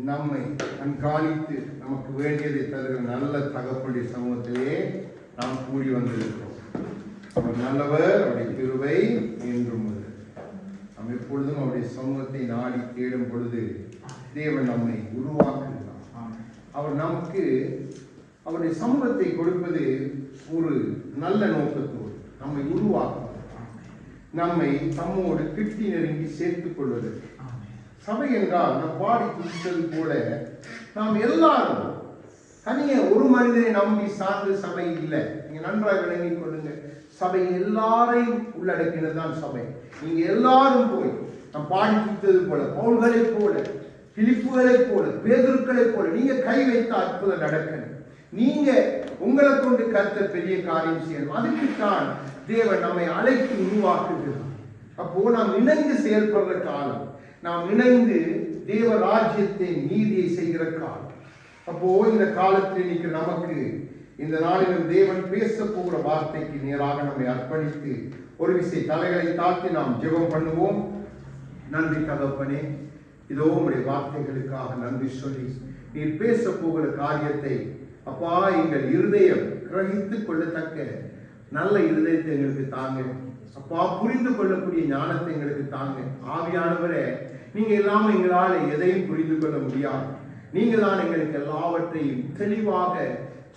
நம்மை கண்காணித்து நமக்கு வேண்டியதை தருகிற நல்ல தகப்பனுடைய சமூகத்திலே நாம் கூடி வந்திருக்கிறோம். அவர் நல்லவர், அவருடைய கிருபை என்றும் நாம் எப்பொழுதும் அவருடைய சமூகத்தை நாடி தேடும் பொழுது தேவன் நம்மை உருவாக்குகிறார். அவர் நமக்கு அவருடைய சமூகத்தை கொடுப்பது ஒரு நல்ல நோக்கத்தோடு நம்மை உருவாக்குவார், நம்மை தம்மோடு கிட்டி நெருங்கி சேர்த்துக் கொள்வது. சபை என்றால் நாம் பாடி துடித்தது போல நாம் எல்லாரும் தனியே ஒரு மனிதனை நம்பி சார்ந்த சபை இல்லை. நீங்க நன்றாக விளங்கிக் கொள்ளுங்க. சபை எல்லாரையும் உள்ளடக்கினதுதான் சபை. நீங்க எல்லாரும் போய் நாம் பாடி துடித்தது போல, பவுல்களை போல, பிலிப்புகளை போல, பேதுருக்களை போல நீங்க கை வைத்த அற்புதம் நடக்கணும். நீங்க உங்களை கொண்டு கர்த்தர் பெரிய காரியம் செய்யணும். அதுக்குத்தான் தேவன் நம்மை அழைத்து உருவாக்குகிறார். அப்போ நாம் இணைந்து செயல்படுற காலம், நாம் இணைந்து தேவ ராஜ்யத்தை நீதியை செய்கிற காலம். அப்போ இந்த காலத்தில் இன்னைக்கு நமக்கு இந்த நாளிலும் தேவன் பேச போகிற வார்த்தைக்கு நேராக நம்மை அர்ப்பணித்து ஒரு விசை தலைகளை தாழ்த்தி நாம் ஜெபம் பண்ணுவோம். நன்றி தகப்பனே, இதோ உங்களுடைய வார்த்தைகளுக்காக நன்றி சொல்லி நீர் பேச போகிற காரியத்தை அப்பா எங்கள் இருதயம் கிரகித்துக் கொள்ளத்தக்க நல்ல இருதயத்தை எங்களுக்கு தாங்க. அப்பா புரிந்து கொள்ளக்கூடிய ஞானத்தை எங்களுக்கு தாங்க. ஆவியானவரே, நீங்க இல்லாம எங்களால் எதையும் புரிந்து கொள்ள முடியாது. நீங்க தான் எங்களுக்கு எல்லாவற்றையும் தெளிவாக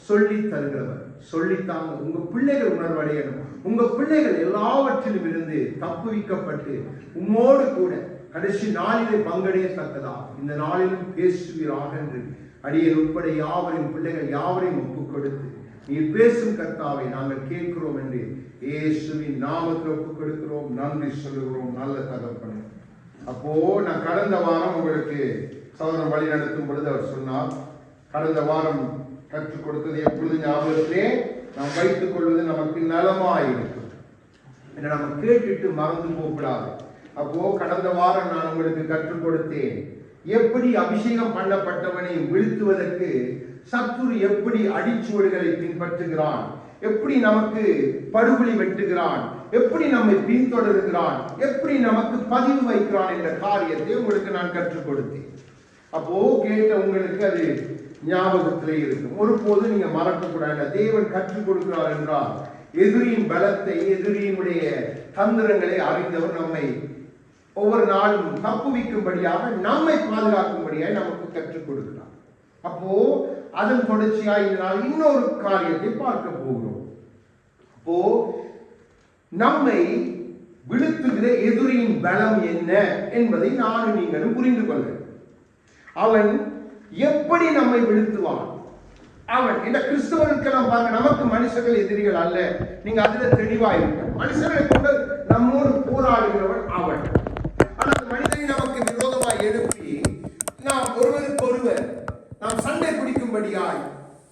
சொல்லி தருகிறவர். சொல்லித்தாங்க. உங்க பிள்ளைகள் உணர்வடையணும். உங்க பிள்ளைகள் எல்லாவற்றிலும் இருந்து தப்புவிக்கப்பட்டு உம்மோடு கூட கடைசி நாளிலே பங்கடையத்தக்கதா இந்த நாளிலும் பேசுவீராக என்று அடியேன் உட்பட யாவரையும் பிள்ளைகள் யாவரையும் ஒப்புக் கொடுத்து நீர் பேசும் கர்த்தாவை நாங்கள் கேட்கிறோம் என்று இயேசுவின் நாமத்தில் ஒப்புக் கொடுக்கிறோம். நன்றி சொல்லுகிறோம் நல்ல தகப்பனே. அப்போ நான் கடந்த வாரம் உங்களுக்கு சகோதரன் வழி நடத்தும் பொழுது அவர் சொன்னார், கடந்த வாரம் கற்றுக் கொடுத்தது எப்பொழுது ஞாபகத்திலே நாம் வைத்துக் கொள்வது நமக்கு நலமாயிருக்கும். என்ன நம்ம கேட்டுட்டு மறந்து போகக்கூடாது. அப்போ கடந்த வாரம் நான் உங்களுக்கு கற்றுக் கொடுத்தேன், எப்படி அபிஷேகம் பண்ணப்பட்டவனை வீழ்த்துவதற்கு சத்துரு எப்படி அடிச்சுவடுகளை பின்பற்றுகிறான், எப்படி நமக்கு படுகொலை வெட்டுகிறான், எப்படி நம்மை பின்தொடர்கிறான், எப்படி நமக்கு பதிவு வைக்கிறான் என்ற காரியத்தை உங்களுக்கு நான் கற்றுக் கொடுத்தேன். அப்போ கேட்ட உங்களுக்கு அது ஞாபகத்திலே இருக்கும். ஒருபோது நீங்க மறக்க கூடாது. தேவன் கற்றுக் கொடுக்கிறார் என்றால் எதிரியின் பலத்தை, எதிரியினுடைய தந்திரங்களை அறிந்தவர் நம்மை ஒவ்வொரு நாளும் தப்புவிக்கும்படியாக, நம்மை பாதுகாக்கும்படியாக நமக்கு கற்றுக் கொடுக்கிறார். அப்போ அதன் தொடர்ச்சியாக இந்த நாள் இன்னொரு காரியத்தை பார்க்க போகிறோம். அப்போ நம்மை விழுத்துகிற எதிரியின் பலம் என்ன என்பதை நானும் நீங்களும் புரிந்து கொள்ள. அவன் எப்படி நம்மை விழுத்துவான்? அவன் இந்த கிறிஸ்தவர்களுக்கெல்லாம் பாருங்க, நமக்கு மனுஷர்கள் எதிரிகள் அல்ல. நீங்க அதுல தெளிவாயிருக்க. மனுஷர்களை கொண்டு நம்மோடு போராடுகிறவன் அவன். ஆனால் மனிதனை நமக்கு விரோதமாய் எழுப்பி நாம் ஒருவருக்கு ஒருவர் நாம் சண்டை பிடிக்கும்படியாய்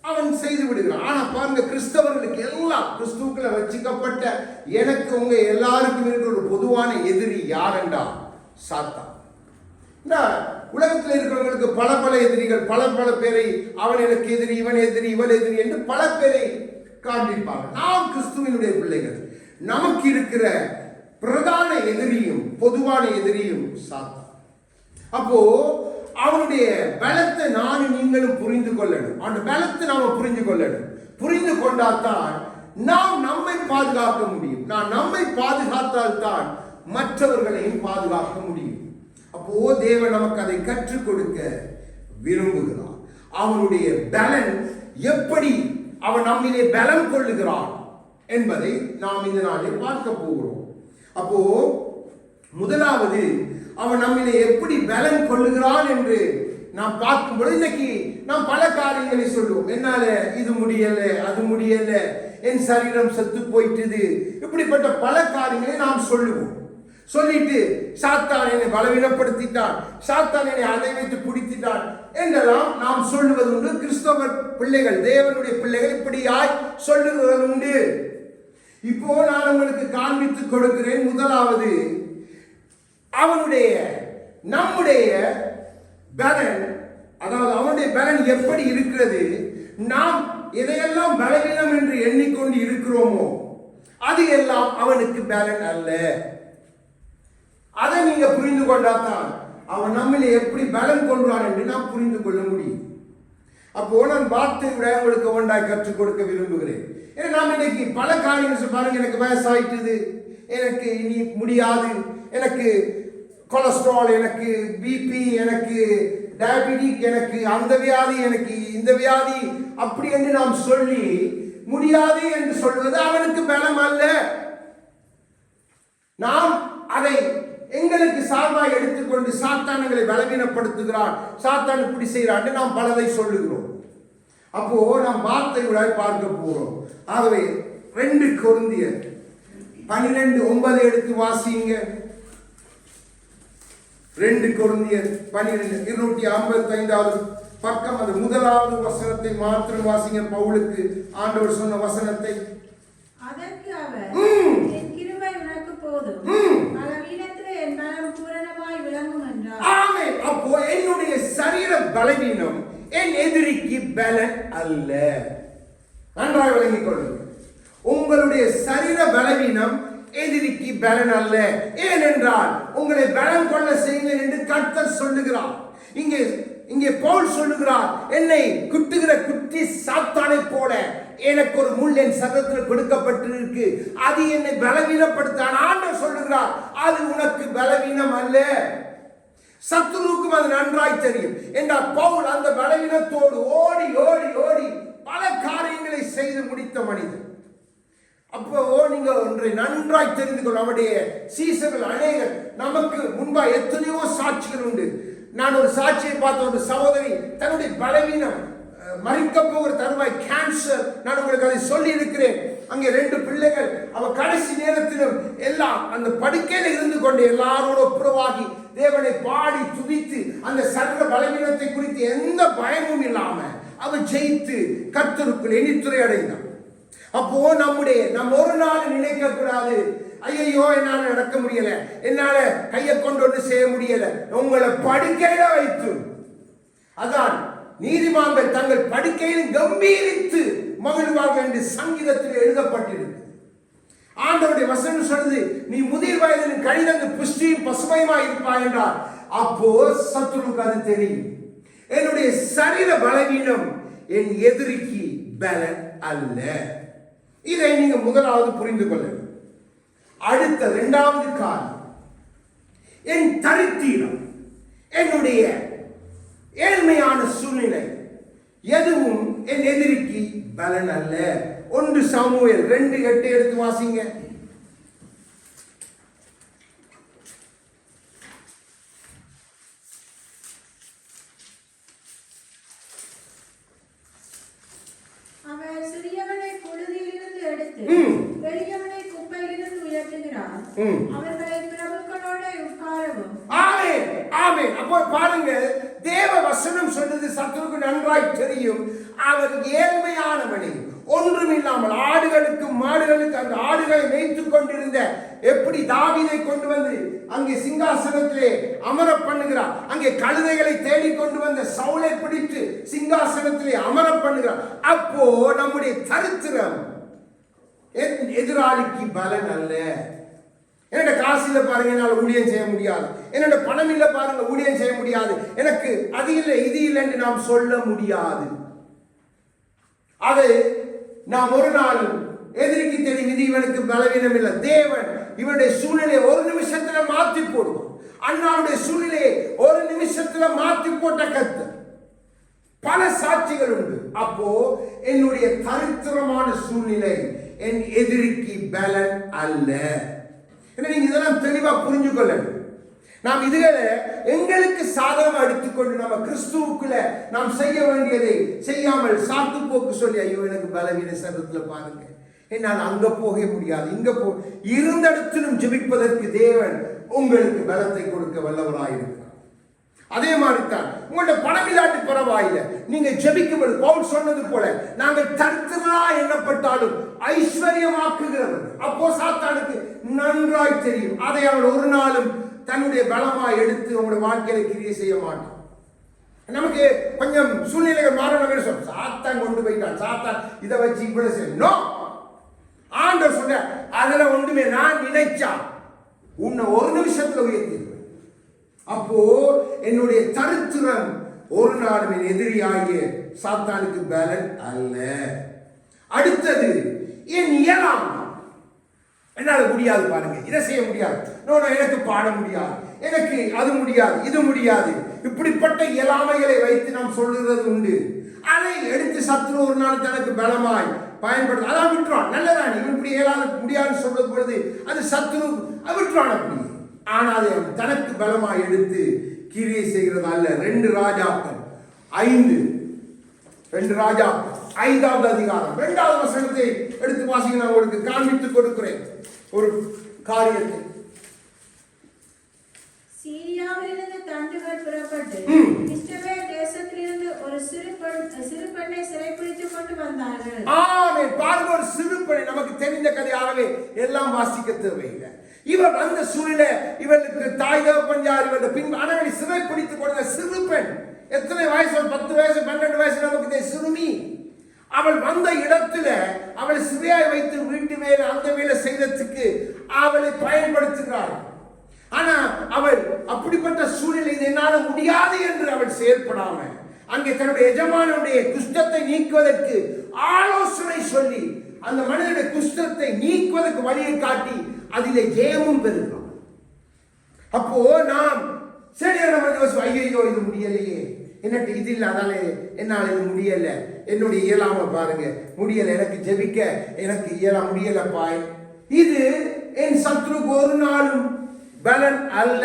அவன் செய்து விடுகிறான். ஆனா பாருங்க, கிறிஸ்தவர்களுக்கு எல்லாம் கிறிஸ்துவுக்குள்ள வச்சிக்கப்பட்ட எனக்கு உங்க எல்லாருக்கும் இருக்கிற ஒரு பொதுவான எதிரி யாரென்றா சாத்தான். இந்த உலகத்தில் இருக்கிறவங்களுக்கு பல பல எதிரிகள், பல பல பேரை அவன் எனக்கு எதிரி, இவன் எதிரி, இவன் எதிரி என்று பல பேரை காண்பிப்பார்கள். நாம் கிறிஸ்துவினுடைய பிள்ளைகள், நமக்கு இருக்கிற பிரதான எதிரியும் பொதுவான எதிரியும் சாத்தான். அப்போ அவனுடைய பலத்தை நானும் நீங்களும் புரிந்து கொள்ளணும். அந்த பலத்தை நாம புரிந்து கொள்ளணும். புரிந்து கொண்டால்தான் நாம் நம்மை பாதுகாக்க முடியும். நான் நம்மை பாதுகாத்தால் தான் மற்றவர்களையும் பாதுகாக்க முடியும். அப்போ தேவன் நமக்கு அதை கற்றுக் கொடுக்க விரும்புகிறார். அவனுடைய பலன் எப்படி அவன் நம்மிலே பலம் கொள்ளுகிறான் என்பதை நாம் இந்த நாளில் பார்க்க போகிறோம். அப்போ முதலாவது அவன் நம்மிலே எப்படி பலன் கொள்ளுகிறான் என்று நாம் பார்க்கும்போது, இன்னைக்கு நாம் பல காரியங்களை சொல்லுவோம். என்னால இது முடியல, அது முடியல, என் சரீரம் செத்து போயிட்டது, இப்படிப்பட்ட பல காரியங்களை நாம் சொல்லுவோம். சொல்லிட்டு சாத்தான் என்னை பலவீனப்படுத்திட்டான், சாத்தான் என்னை அதை வைத்து பிடித்திட்டான் என்றெல்லாம் நாம் சொல்லுவது உண்டு. கிறிஸ்தவ பிள்ளைகள், தேவனுடைய பிள்ளைகள் இப்படியாய் சொல்லுவது உண்டு. இப்போ நான் உங்களுக்கு காண்பித்து கொடுக்கிறேன். முதலாவது, அவனுடைய நம்முடைய பலன், அதாவது அவனுடைய பலன் எப்படி இருக்கிறது, நாம் எதையெல்லாம் பலவீனம் என்று எண்ணிக்கொண்டு இருக்கிறோமோ அது எல்லாம் அவனுக்கு பலன் அல்ல. அதை நீங்க புரிந்து கொண்டாதான் அவன் நம்மளை எப்படி பலம் கொள்வான் என்று நாம் புரிந்து கொள்ள முடியும். அப்போ நான் வார்த்தை விட உங்களுக்கு ஒன்றாய் கற்றுக் கொடுக்க விரும்புகிறேன். ஏன்னா நாம் இன்னைக்கு பல காரியங்கள் பாருங்க, எனக்கு வயசாயிட்டுது, எனக்கு இனி முடியாது, எனக்கு கொலஸ்ட்ரால், எனக்கு பிபி, எனக்கு டயபெட்டிக், எனக்கு அந்த வியாதி, எனக்கு இந்த வியாதி, அப்படி என்று நாம் சொல்லி முடியாது என்று சொல்வது அவனுக்கு பலம் அல்ல. நாம் அதை எங்களுக்கு சார்பாக எடுத்துக்கொண்டு சாத்தான்களை பலவீனப்படுத்துகிறான், சாத்தான் இப்படி செய்யறான் நாம் பலதை சொல்லுகிறோம். அப்போ நாம் வார்த்தை விட பார்க்க போறோம். ஆகவே 2 கொரிந்தியர் 12:9 எடுத்து வாசிங்க. 2 கொரிந்தியர் 12 255வது பக்கம், அது 1வது வசனத்தை மாத்திரம் வாசிங்க. பவுலுக்கு ஆண்டவர் சொன்ன வசனத்தை. அதற்கு அவர், என் கிருபை உனக்கு போதும், பலவீனத்திலே என் பலம் பூரணமாய் விளங்கும் என்றார். ஆமென். அப்போ என்னுடைய சரீர பலவீனம் என் எதிரிக்கு பலன் அல்ல. நன்றாக விளங்கிக் கொள்ளுங்கள். உங்களுடைய சரீர பலவீனம் எதிரிக்கு பலன் அல்ல. ஏனென்றால் உங்களை பலம் கொள்ள செய்யுங்கள் என்று கர்த்தர் சொல்லுகிறார். இங்கே பவுல் சொல்லுகிறார், என்னை குட்டுகிற குட்டி சாத்தானை போல எனக்கு ஒரு முள் என் சரீரத்தில் கொடுக்கப்பட்டிருக்கு, அது என்னை பலவீனப்படுத்தான். ஆண்டவர் சொல்லுகிறார், அது உனக்கு பலவீனம் அல்ல. சத்துருவுக்கும் அது நன்றாய் தெரியும் என்றால் பவுல் அந்த பலவீனத்தோடு ஓடி ஓடி ஓடி பல காரியங்களை செய்து முடித்த மனிதன். அப்போ நீங்க ஒன்றை நன்றாய் தெரிந்து கொள்ள, அவருடைய சீசர்கள் அநேகர் நமக்கு முன்பா எத்தனையோ சாட்சிகள் உண்டு. நான் ஒரு சாட்சியை பார்த்த, ஒரு சகோதரி தன்னுடைய பலவீனம் மறிக்க போகிற தருவாய், கேன்சர், நான் உங்களுக்கு அதை சொல்லி இருக்கிறேன். அங்கே 2 பிள்ளைகள், அவ கடைசி நேரத்திலும் எல்லாம் அந்த படுக்கையில இருந்து கொண்டு எல்லாரோட புறவாகி தேவனை பாடி துதித்து அந்த சர்வ பலவீனத்தை குறித்து எந்த பயமும் இல்லாம அவ ஜெயித்து கர்த்தருக்குள் எண்ணித்துறை அடைந்தான். அப்போ நம்ம ஒரு நாள் நினைக்க கூடாது, ஐயோ என்னால நடக்க முடியல, என்னால கையை கொண்டு செய்ய முடியல. உங்களை படுக்கையில வைத்து, அதான் நீதிமான்கள் தங்கள் படுக்கையில் கம்பீரித்து மகிழ்வார்கள் என்று சங்கீதத்தில் எழுதப்பட்டிருக்கு. ஆண்டவருடைய வசனம் சொல்லுது, நீ முதிர் வயதில் கழிந்து புஷ்டியும் பசுமையுமா இருப்பாய் என்றார். அப்போ சத்துருக்கு அது தெரியும், என்னுடைய சரீர பலவீனம் என் எதிரிக்கு பலன் அல்ல. இதை நீங்க முதலாவது புரிந்து கொள்ள. அடுத்த 2வது காரணம், என் தரித்திரம், என்னுடைய ஏழ்மையான சூழ்நிலை எதுவும் என் எதிரிக்கு பலன் அல்ல. 1 சாமுவேல் 2:8 எடுத்து வாசிங்க. அவர் சிறியவனை புழுதியிலிருந்து எடுத்து பெரியவனை குப்பையிலிருந்து உயர்த்துகிறார், அவர்களை பிரபுக்களோட உட்காரவும். ஆமென், ஆமென். அப்போ பாருங்க, தேவ வசனம் சொன்னது சத்துருக்கு நன்றாய் தெரியும். அவர் ஏழ்மையானவனை, ஒன்றுமில்லாமல் ஆடுகளுக்கும் மாடுகளுக்கு அந்த ஆடுகளை மேய்த்துக் கொண்டிருந்த, எப்படி தாவீதை கொண்டு வந்து அங்கே சிங்காசனத்திலே அமர பண்ணுகிறார், அங்கே கழுதைகளை தேடி கொண்டு வந்த சவுலை பிடித்து சிங்காசனத்திலே அமர பண்ணுகிறார். அப்போ நம்முடைய தரித்திரம் எதிராளிக்கு பலன் அல்ல. என்னோட காசில பாருங்க என்னால் ஊழியம் செய்ய முடியாது, என்னோட பணம் இல்ல பாருங்க ஊழியம் செய்ய முடியாது, எனக்கு அது இல்லை இது இல்லை என்று நாம் சொல்ல முடியாது. அது நாம் ஒரு நாள் எதிரிக்கு தெரியும், இது இவனுக்கு பலவீனம் இல்லை. தேவன் இவனுடைய சூழ்நிலையை ஒரு நிமிஷத்துல மாற்றி போடுவோம். அண்ணாவுடைய சூழ்நிலையை ஒரு நிமிஷத்துல மாற்றி போட்ட கர்த்தர். பல சாட்சிகள் உண்டு. அப்போ என்னுடைய தரித்திரமான சூழ்நிலை என் எதிரிக்கு பலன் அல்ல. நீங்க இதெல்லாம் தெளிவா புரிஞ்சு கொள்ளணும். நாம் இதுகளை எங்களுக்கு சாதகம் எடுத்துக்கொண்டு நம்ம கிறிஸ்துவுக்குள்ள நாம் செய்ய வேண்டியதை செய்யாமல் சாக்கு போக்கு சொல்லி, ஐயோ எனக்கு பலவீன சரத்துல பாருங்க, என்னால் அங்க போக முடியாது, இங்க இருந்த இடத்திலும் ஜெபிப்பதற்கு தேவன் உங்களுக்கு பலத்தை கொடுக்க வல்லவராயிருக்கிறார். அதே மாதிரி தான் உங்களோட பணமில்லாட்டி பரவாயில்லை, நீங்க ஜெபிக்கும்போது பவுல் சொன்னது போல நாங்கள் தரித்திரா எண்ணப்பட்டாலும் ஐஸ்வர்யமாக்குகிறவர். அப்போ சாத்தானுக்கு நன்றாய் தெரியும், அதை அவன் ஒரு நாளும் தன்னுடைய பலமாய் எடுத்து உங்களுடைய வாழ்க்கையில கிரியை செய்ய மாட்டான். நமக்கு கொஞ்சம் சூழ்நிலைகள் மாறணும் சொல்ல, சாத்தான் கொண்டு போயிட்டான், சாத்தான் இதை வச்சு இவ்வளவு செய்யணும். ஆண்டவர் சொன்ன அதுல ஒன்றுமே நான் நினைச்சா உன்னை ஒரு நிமிஷத்துல உயர்த்திடுவேன். அப்போ என்னுடைய தரித்திரம் ஒரு நாளும் என் எதிரியாகிய சாத்தானுக்கு பலன் அல்ல. அடுத்தது என் இயலாமை. என்னால முடியாது, பாருங்க, இதை செய்ய முடியாது, எனக்கு பாட முடியாது, எனக்கு அது முடியாது, இது முடியாது, இப்படிப்பட்ட இயலாமைகளை வைத்து நாம் சொல்லுகிறது உண்டு. அதை எடுத்து சத்துரு ஒரு நாள் தனக்கு பலமாய் பயன்படுத்த அதான் விட்டுறான். நல்லதான், இவன் இப்படி இயலாது முடியாதுன்னு சொல்லும் பொழுது அது சத்துரு விட்டுறான் அப்படி. ஆனால் அதை தனக்கு பலமாய் எடுத்து கிரியை செய்கிறது அல்ல. 2 ராஜாக்கள் 5வது அதிகாரம் 2வது வசனத்தை எடுத்து வாசிக்க நான் உங்களுக்கு காண்பித்துக் கொடுக்கிறேன் ஒரு காரியத்தை. சீரியாவிலிருந்து தண்டுகள் புறப்பட்டு இஸ்ரவேல் தேசத்திலிருந்து ஒரு சிறு பெண்ணை சிறைப்பிடித்துக் கொண்டு வந்தார்கள். ஆமென். பாருங்க, ஒரு சிறு பெண், நமக்கு தெரிந்த கதையாகவே எல்லாம் வாசிக்க தேவையில்லை. இவர் அந்த சூழ்நிலை, இவளுக்கு தாய் தகப்பன் யார், இவருடைய பின் அனைவரை சிறைப்பிடித்துக் கொண்ட சிறு பெண். எத்தனை வயசு? 10 வயசு 12 வயசு, நமக்கு சிறுமி. அவள் வந்த இடத்துல அவளை சிறையாய் வைத்து வீட்டு வேலை அந்த வேலை செய்யறதுக்கு அவளை பயன்படுத்துகிறாள். ஆனா அவள் அப்படிப்பட்ட சூழ்நிலை என்னால முடியாது என்று அவள் செயல்படாம அங்கே தன்னுடைய எஜமானுடைய குஷ்டத்தை நீக்குவதற்கு ஆலோசனை சொல்லி அந்த மனிதனுடைய குஷ்டத்தை நீக்குவதற்கு வழியை காட்டி அதிலே ஜெயமும் பெறுகிறான். அப்போ நாம் சரி, ஐயோ இது முடியலையே, என்னட்டு இது இல்லை, அதனால என்னால் இது முடியல, என்னுடைய இயலாம பாருங்க முடியல, எனக்கு ஜெபிக்க எனக்கு இயலாம முடியலப்பா, இது என் சத்ருக்கு ஒரு நாளும் பலன் அல்ல,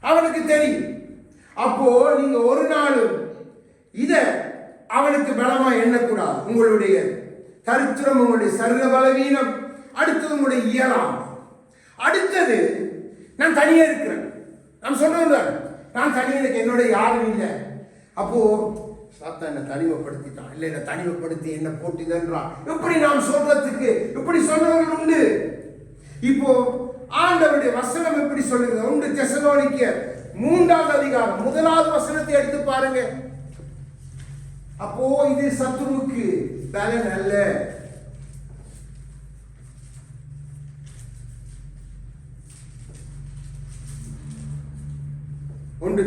அவனுக்கு தெரியும். அப்போ நீங்க ஒரு நாளும் இத அவனுக்கு பலமா எண்ணக்கூடாது. உங்களுடைய தரித்திரம், உங்களுடைய சரீர பலவீனம், அடுத்தது உங்களுடைய இயலாமை. அடுத்தது நான் தனியே இருக்கிறேன். நான் சொல்றேன், நான் தனியே இருக்க, என்னோட யாரும் இல்லை. அப்போ சாத்தா என்னை தனிமைப்படுத்திட்டான், இல்லை என்னை தனிமைப்படுத்தி என்ன போட்டுதான் இப்படி நாம் சொல்றதுக்கு இப்படி சொன்னவர்கள் உண்டு. இப்போ ஆண்டவருடைய வசனம் எப்படி சொல்லுகிறது? 1 தெசலோனிக்கேயர் 3வது அதிகாரம் 1வது வசனத்தை எடுத்து பாருங்க. அப்போ இது சத்துருவுக்கு பலன் அல்ல.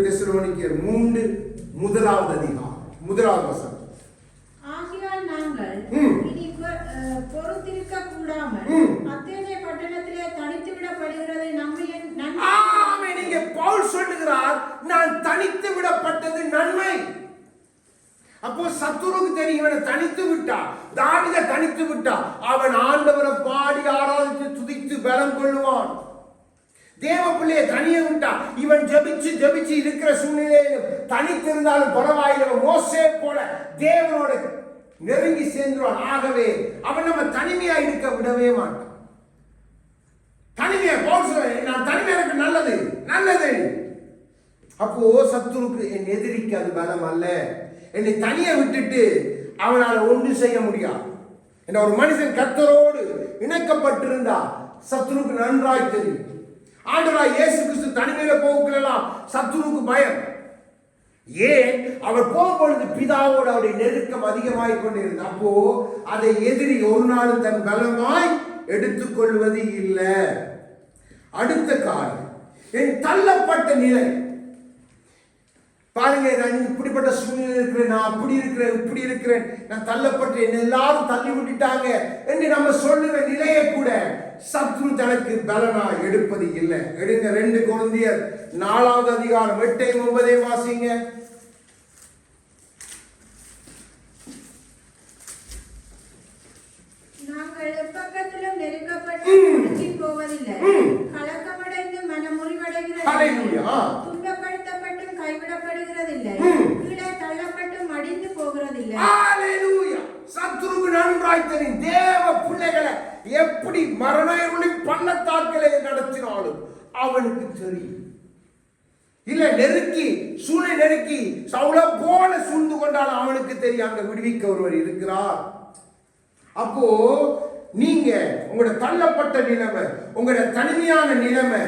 தெசலோனிக்கேயர் 3 1வது அதிகாரம் 1வது வசனம். ஆகையால் நாங்கள் இனி பொறுத்திருக்க கூடாமல் அத்தேனே பட்டணத்திலே தனித்து விடப்படுகிறது நன்மை. நீங்க பவுல் சொல்லுகிறார், நான் தனித்து விடப்பட்டது நன்மை. அப்போ சத்துருக்கு தெரியும், இவனை தனித்து விட்டா, தாவீதை தனித்து விட்டா, அவன் ஆண்டவரை பாடி ஆராதித்து துதித்து பலம் கொள்ளுவான். தேவ பிள்ளையை தனியே விட்டா, இவன் ஜபிச்சு ஜபிச்சு இருக்கிற சூழ்நிலையிலும் தனித்திருந்தாலும் பரவாயில்லை, மோசே போல தேவனோட நெருங்கி சேர்ந்துருவான். ஆகவே அவன் நம்ம தனிமையா இருக்க விடவே மாட்டான். தனிமையா நான் தனிமையா எனக்கு நல்லது நல்லது. அப்போ சத்துருக்கு என் எதிரிக்கு அது பலம் அல்ல. என்னை தனியை விட்டுட்டு அவனால் ஒன்று செய்ய முடியாது. என்ற ஒரு மனுஷன் கர்த்தரோடு இணைக்கப்பட்டிருந்தா சத்துருக்கு நன்றாய் தெரியும். ஆண்டவராய் இயேசு கிறிஸ்து தனிமையில போகலாம் சத்துருக்கு பயம். ஏன்? அவர் போகும்பொழுது பிதாவோடு அவருடைய நெருக்கம் அதிகமாகிக் கொண்டிருந்தது. அப்போ அதை எதிரி ஒரு நாளும் தன் பலமாய் எடுத்துக்கொள்வது இல்லை. அடுத்த காலம் என் தள்ளப்பட்ட நிலை. பாருங்க, நான் இப்படிப்பட்ட சூழ்நிலை இருக்கிறேன், நான் அப்படி இருக்கிறேன், இப்படி இருக்கிறேன், நான் தள்ளப்பட்டு என்ன எல்லாரும் தள்ளி விட்டுட்டாங்க என்று நம்ம சொல்லுற நிலையை கூட சத்ரு தனக்கு பலனா எடுப்பது இல்லை. எடுங்க 2 கொரிந்தியர் 4வது அதிகாரம் 8 9 வாசிங்க. நாங்கள் எப்பக்கத்திலும் நெருக்கப்பட்டு போவதில்லை, கலக்கமடைந்து மனமுறிவடைகிறதில்லை, துன்பப்படுத்தப்பட்டும் கைவிடப்படுகிறதில்லை, கீழே தள்ளப்பட்டும் மடிந்து போகிறதில்லை. ஹல்லேலூயா! சத்துருக்கு நன்றாய் தெரியும் தேவ பிள்ளைகளை எப்படி மரண இருளின் பள்ளத்தாக்களை நடத்தினாலும் அவனுக்கு தெரியும். இல்ல நெருக்கி சூழலை நெருக்கி சவுல போல சூழ்ந்து கொண்டாலும் அவனுக்கு தெரியும் அங்க விடுவிக்க ஒருவர் இருக்கிறார். அப்போ நீங்க உங்களுடைய தள்ளப்பட்ட நிலைமை, உங்களுடைய தனிமையான நிலைமை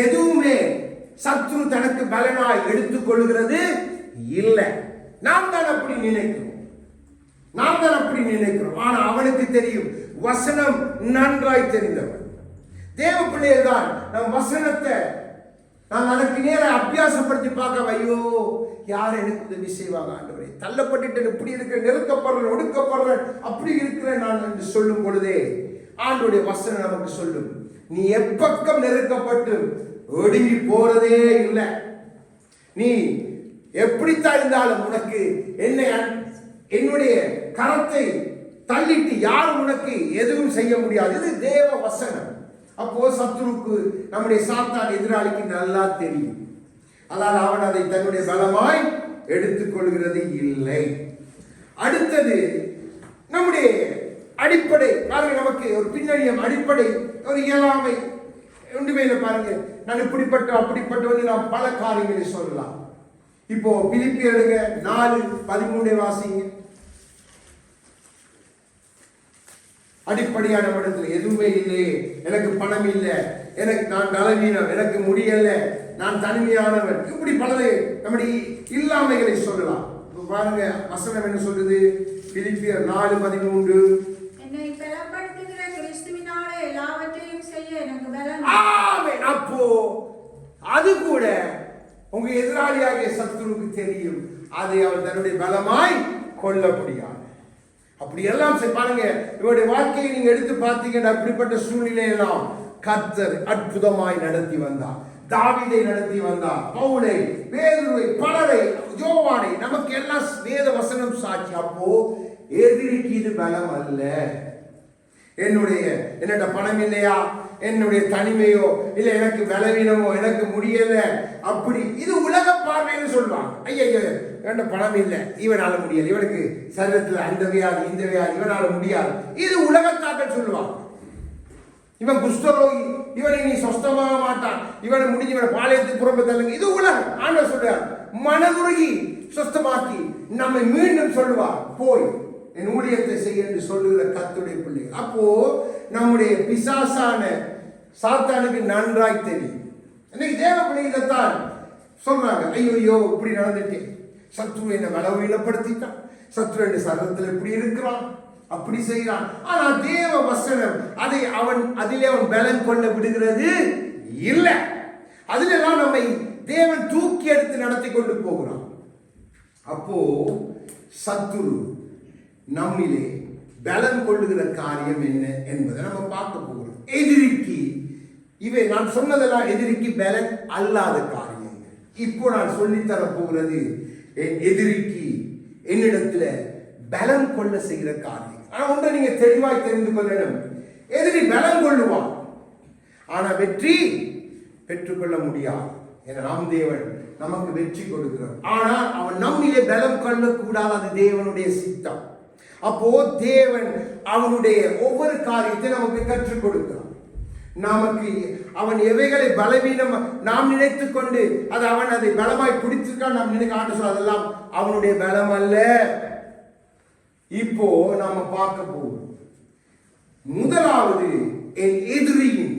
எதுவுமே சத்ரு தனக்கு பலனாய் எடுத்துக் கொள்கிறது இல்லை. நாம் தான் அப்படி நினைக்கிறோம், நாம் தான் அப்படி நினைக்கிறோம். ஆனா அவனுக்கு தெரியும், வசனம் நன்றாய் தெரிந்தவன். தேவ பிள்ளைகள் தான் நம் வசனத்தை நான் அதற்கு நேர அபியாசப்படுத்தி பார்க்க, ஐயோ யார் எனக்கு உதவி செய்வாங்க ஆண்டவரே, தள்ளப்பட்டு இப்படி இருக்கிறேன், நெருக்கப்படுறேன், ஒடுக்கப்படுறேன், அப்படி இருக்கிறேன் நான் என்று சொல்லும் பொழுதே ஆண்டவருடைய வசனம் நமக்கு சொல்லும், நீ எப்பக்கம் நெருக்கப்பட்டு ஒடுங்கி போறதே இல்லை. நீ எப்படித்தான் இருந்தாலும் உனக்கு என்னுடைய கரத்தை தள்ளிட்டு யாரும் உனக்கு எதுவும் செய்ய முடியாது. இது தேவ வசனம். அப்போ சத்துருக்கு, நம்முடைய சாத்தான் எதிராளிக்கு நல்லா தெரியும். அதாவது அவன் அதை தன்னுடைய பலமாய் எடுத்துக்கொள்கிறது இல்லை. அடுத்தது நம்முடைய அடிப்படை பாருங்க, நமக்கு ஒரு பின்னணியம், அடிப்படை, ஒரு இயலாமை ஒன்றுமே இல்லை. பாருங்க, நான் இப்படிப்பட்ட அப்படிப்பட்ட நாம் பல காரியங்களை சொல்லலாம். இப்போ பிலிப்பியர் 4:13 வாசிங்க. அடிப்படையான இடத்துல எதுவுமே இல்லையே, எனக்கு பணம் இல்லை, எனக்கு நான் பலவீனம், எனக்கு முடியல, நான் தனிமையானவன், இப்படி பலதை நம்முடைய இல்லாமைகளை சொல்லலாம். பாருங்க வசனம் என்ன சொல்றது, பிலிப்பியர் 4:13, என்னை பலப்படுத்துகிற கிறிஸ்துவினாலே எல்லாவற்றையும் செய்ய எனக்கு பலன். ஆமென். அப்போ அது கூட உங்க எதிராளியாகிய சத்துருக்கு தெரியும், அதை அவன் தன்னுடைய பலமாய் கொள்ள முடியாது. அப்படி எல்லாம் பாருங்க, இவருடைய வாழ்க்கையை நீங்க எடுத்து பார்த்தீங்கன்னா அப்படிப்பட்ட சூழ்நிலையெல்லாம் கர்த்தர் அற்புதமாய் நடத்தி வந்தார். தாவீதை நடத்தி வந்தார், பவுலை, பேதுருவை, பலரை, யோவானை, நமக்கு எல்லாம் வேத வசனம் சாட்சி. அப்போ எதிரிக்கு இது பலம் அல்ல. என்னோட பணம் இல்லையா, என்னுடைய தனிமையோ, இல்ல எனக்கு பலவீனமோ, எனக்கு முடியல, அப்படி இது உலக பார்வைன்னு சொல்லுவாங்க. ஐயா என்கிட்ட பணம் இல்லை, இவனால முடியல, இவனுக்கு சரீரத்தில் அந்த வியாதி இந்த வியாதி, இவனால முடியாது, இது உலகத்தாக்கள் சொல்லுவாங்க. இவன் குஷ்டரோகி, இவனை நீ சொஸ்தமாக மாட்டான், இவனை முடிஞ்சு இவனை பாளையத்துக்கு புறம்பு தள்ளுங்க, இது உலகம். ஆண்டவர் சொல்றார், மனதுருகி சொஸ்தமாக்கி நம்மை மீண்டும் சொல்லுவார், போய் என் ஊழியத்தை செய்ய என்று சொல்லுகிற கர்த்தருடைய பிள்ளைகள். அப்போ நம்முடைய பிசாசான சாத்தானுக்கு நன்றாய் தெரியும். இன்னைக்கு தேவ பிள்ளைகளைத்தான் சொல்றாங்க, ஐயோ இப்படி நடந்துட்டேன், சத்ரு என்னை பலவீனப்படுத்திட்டான், சத்ரு என் சரீரத்தில் இப்படி இருக்கிறான், அப்படி செய்கிறான். ஆனா தேவ வசனம் அதிலே அவன் பலன் கொள்ள விடுகிறது இல்லை. அதிலெல்லாம் நம்மை தேவன் தூக்கி எடுத்து நடத்தி கொண்டு போகிறான். அப்போ சத்துரு நம்மிலே பலன் கொள்ளுகிற காரியம் என்ன என்பதை நம்ம பார்க்க போகிறோம். எதிரிக்கு இவை நான் சொன்னதெல்லாம் எதிரிக்கு பலன் அல்லாத காரியங்கள். இப்போ நான் சொல்லித்தர போகிறது எதிரிக்கு என்னிடத்துல பலன் கொள்ள செய்கிற காரியம். ஆனா ஒன்றை நீங்க தெளிவாய் தெரிந்து கொள்ளணும், எதிரி பலன் கொள்ளுவான், ஆனா வெற்றி பெற்றுக்கொள்ள முடியாது. ஏன்னா நாம் தேவன் நமக்கு வெற்றி கொடுக்கிறார், ஆனால் அவன் நம்மிலே பலம் கொள்ளக்கூடாது, அது தேவனுடைய சித்தம். அப்போ தேவன் அவனுடைய ஒவ்வொரு காரியத்தை நமக்கு கற்றுக் கொடுக்கிறான். நமக்கு அவன் எவைகளை பலவீனம் நாம் நினைத்துக் கொண்டு அவன் அதை பலமாய் பிடிச்சிருக்கான் நாம் நினைக்க ஆண்டு சொல்ல, அதெல்லாம் அவனுடைய பலம் அல்ல. இப்போ நாம பார்க்க போவோம். முதலாவது, என் எதிரியின்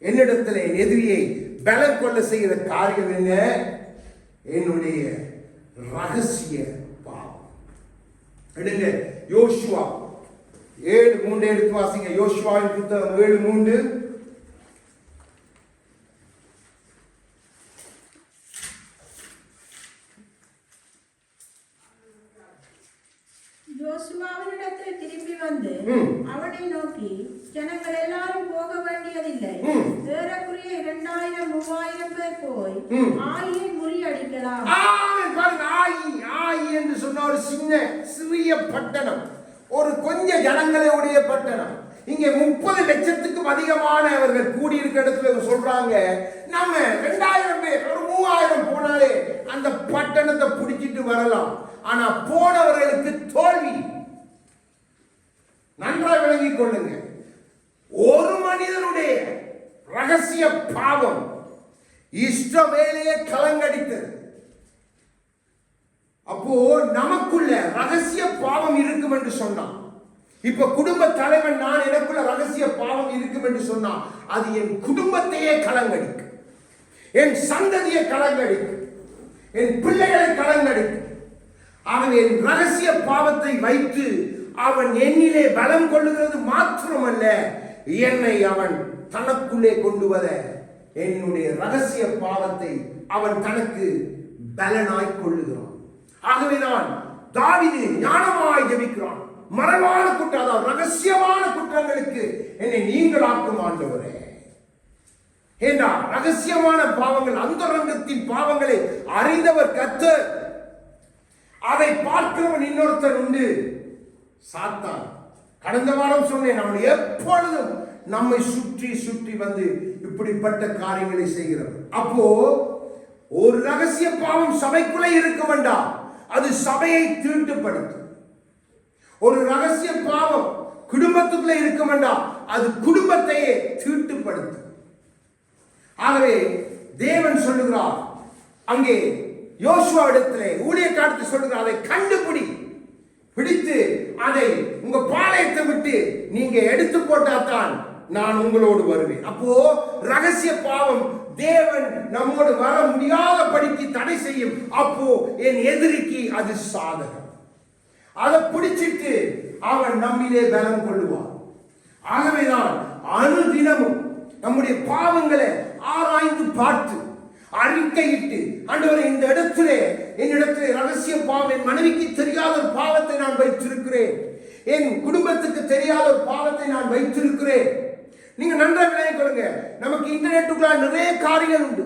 என்னிடத்தில் என் எதிரியை பலம் கொள்ள செய்கிற காரியம் என்ன? என்னுடைய ரகசிய பாவம். எடுங்க யோசுவா 7:3 எடுத்து வாசிங்க. யோசுவாவின் புத்தகம் 7:3. யோசுவாவினிடத்தில் திரும்பி வந்து அவனை நோக்கி, ஜனங்கள் எல்லாரும் போக வேண்டியதில்லை, ஏறக்குறைய 2000-3000 பேர் போய் ஆயியை முறியடிக்கலாம். ஆயி என்று சொன்ன ஒரு சிறிய பட்டணம், ஒரு கொஞ்ச ஜனங்களை உடைய பட்டணம். இங்கே 30 லட்சத்துக்கும் அதிகமானவர்கள் கூடியிருக்க இடத்துல சொல்றாங்க, நம்ம 2000 பேர், ஒரு 3000 போனாலே அந்த பட்டணத்தை பிடிச்சிட்டு வரலாம். ஆனா போனவர்களுக்கு தோல்வி. நன்றாக விளங்கிக் கொள்ளுங்க, ஒரு மனிதனுடைய ரகசிய பாவம் இஷ்டவேலையே கலங்கடித்தது. அப்போ நமக்குள்ள ரகசிய பாவம் இருக்கும் என்று சொன்னான். இப்ப குடும்ப தலைவன் நான், எனக்குள்ள ரகசிய பாவம் இருக்கும் என்று சொன்னா அது என் குடும்பத்தையே கலங்கடிக்கும், என் சந்ததியை கலங்கடிக்கும், என் பிள்ளைகளை கலங்கடிக்கும். ஆகவே என் ரகசிய பாவத்தை வைத்து அவன் என்னிலே பலம் கொள்ளுகிறது மாத்திரமல்ல, என்னை அவன் தனக்குள்ளே கொண்டு வர என்னுடைய ரகசிய பாவத்தை அவன் தனக்கு பலனாய் கொள்ளுகிறான். ஆகவேதான் தாவீது ஞானமாய் ஜெபிக்கிறான். மறைவான குற்றம், அதாவது ரகசியமான குற்றங்களுக்கு என்னை நீங்களாக்கும் ஆண்டவரே. ஏண்டா ரகசியமான பாவங்கள், அந்தரங்கத்தின் பாவங்களை அறிந்தவர் கர்த்தர். அதை பார்க்கிறவன் இன்னொருத்தர் உண்டு, சாத்தான். கடந்த வாரம் சொன்னேன், அவன் எப்பொழுதும் நம்மை சுற்றி சுற்றி வந்து இப்படிப்பட்ட காரியங்களை செய்கிறவன். அப்போ ஒரு ரகசிய பாவம் சபைக்குள்ளே இருக்க வேண்டாம், அது சபையை தீட்டுப்படுத்தும். ஒரு ரகசிய பாவம் குடும்பத்துக்குள்ளே இருக்க வேண்டாம், அது குடும்பத்தையே தீட்டுப்படுத்தும். ஆகவே தேவன் சொல்லுகிறார், அங்கே யோசுவா இடத்திலே ஊழியக்காரத்தை சொல்லுகிறார், அதை கண்டுபிடி, பிடித்து அதை உங்க பாளையத்தை விட்டு நீங்க எடுத்து போட்டாதான் நான் உங்களோடு வருவேன். அப்போ ரகசிய பாவம் தேவன் நம்மோடு வர முடியாத படிக்கு தடை செய்யும். அப்போ என் எதிரிக்கு அது சாதகம். அதை பிடிச்சிட்டு அவன் நம்மிலே பலம் கொள்ளுவான். ஆகவேதான் அனுதினமும் நம்முடைய பாவங்களை ஆராய்ந்து பார்த்து அறிக்கையிட்டு, ஆண்டவரே இந்த இடத்திலே என்னிடத்திலே ரகசிய பாவம், என் மனைவிக்கு தெரியாத ஒரு பாவத்தை நான் வைத்திருக்கிறேன், என் குடும்பத்துக்கு தெரியாத ஒரு பாவத்தை நான் வைத்திருக்கிறேன். நீங்க நன்றாக விளையாடி கொள்ளுங்க. நமக்கு இன்டர்நெட்டுக்குள்ள நிறைய காரியங்கள் உண்டு.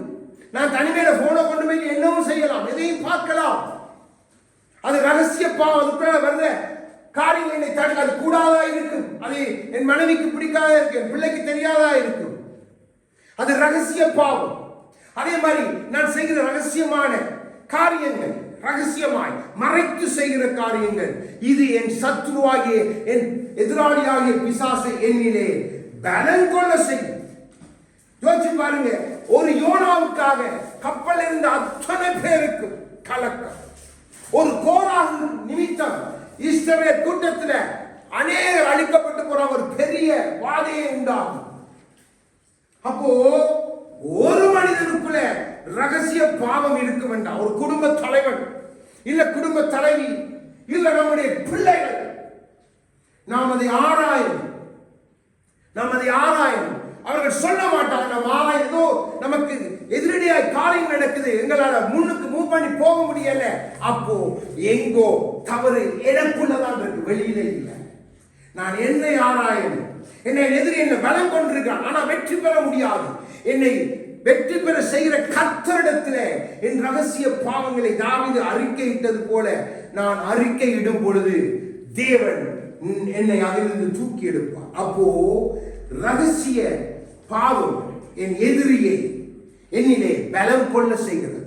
நான் தனிமையில போனை கொண்டு போய் என்னவும் செய்யலாம், எதையும் பார்க்கலாம். அது ரகசிய பாவம், அதுக்குள்ள வர்ற காரியங்கள் என்னை தடுக்க, அது கூடாதா இருக்கும், அது என் மனைவிக்கு பிடிக்காதா இருக்கு, என் பிள்ளைக்கு தெரியாதா இருக்கும், அது ரகசிய பாவம். அதே மாதிரி நான் செய்கிற ரகசியமான காரியங்கள், ரகசியமாய் மறைத்து செய்கிற காரியங்கள், இது என் சத்துருவாகிய என் எதிராளியாகிய பிசாசை என்னிலே பலம் கொள்ள செய்யும். யோசிச்சு பாருங்க, ஒரு யோனாவுக்காக கப்பல் இருந்த அத்தனை பேருக்கு கலக்கம், ஒரு கோராகு நிமித்தம் இஸ்ரவேல் கூட்டத்தில் அநேகர் அழிக்கப்பட்டு போற ஒரு பெரிய வாதையை உண்டாகும். அப்போ ஒரு மனிதனுக்குள்ள ரகசிய பாவம் இருக்க வேண்டாம். ஒரு குடும்ப தலைவன் இல்ல குடும்ப தலைவி இல்ல நம்முடைய பிள்ளைகள், நாம் அதை ஆராயணும். அவர்கள் சொல்ல மாட்டாங்க, நம்ம ஆராய்ந்தோ நமக்கு எதிரடியாய் காரியம் நடக்குது, எங்களால முன்னுக்கு மூவ் பண்ணி போக முடியல. அப்போ எங்கோ தவறு எனக்குள்ளதான் இருக்கு, வெளியில இல்லை. நான் என்னை ஆராயணும். என்னை எதிரி என்ன பலம் கொண்டிருக்கான், ஆனா வெற்றி பெற முடியாது. என்னை வெற்றி பெற செய்கிற கர்த்தரிடத்திலே என் ரகசிய பாவங்களை தாவீது அறிக்கையிட்டது போல நான் அறிக்கையிடும் பொழுது தேவன் என்னை அதிலிருந்து தூக்கி எடுப்பார். அப்போ ரகசிய பாவம் என் எதிரியை என்னிலே பலம் கொள்ள செய்கிறது.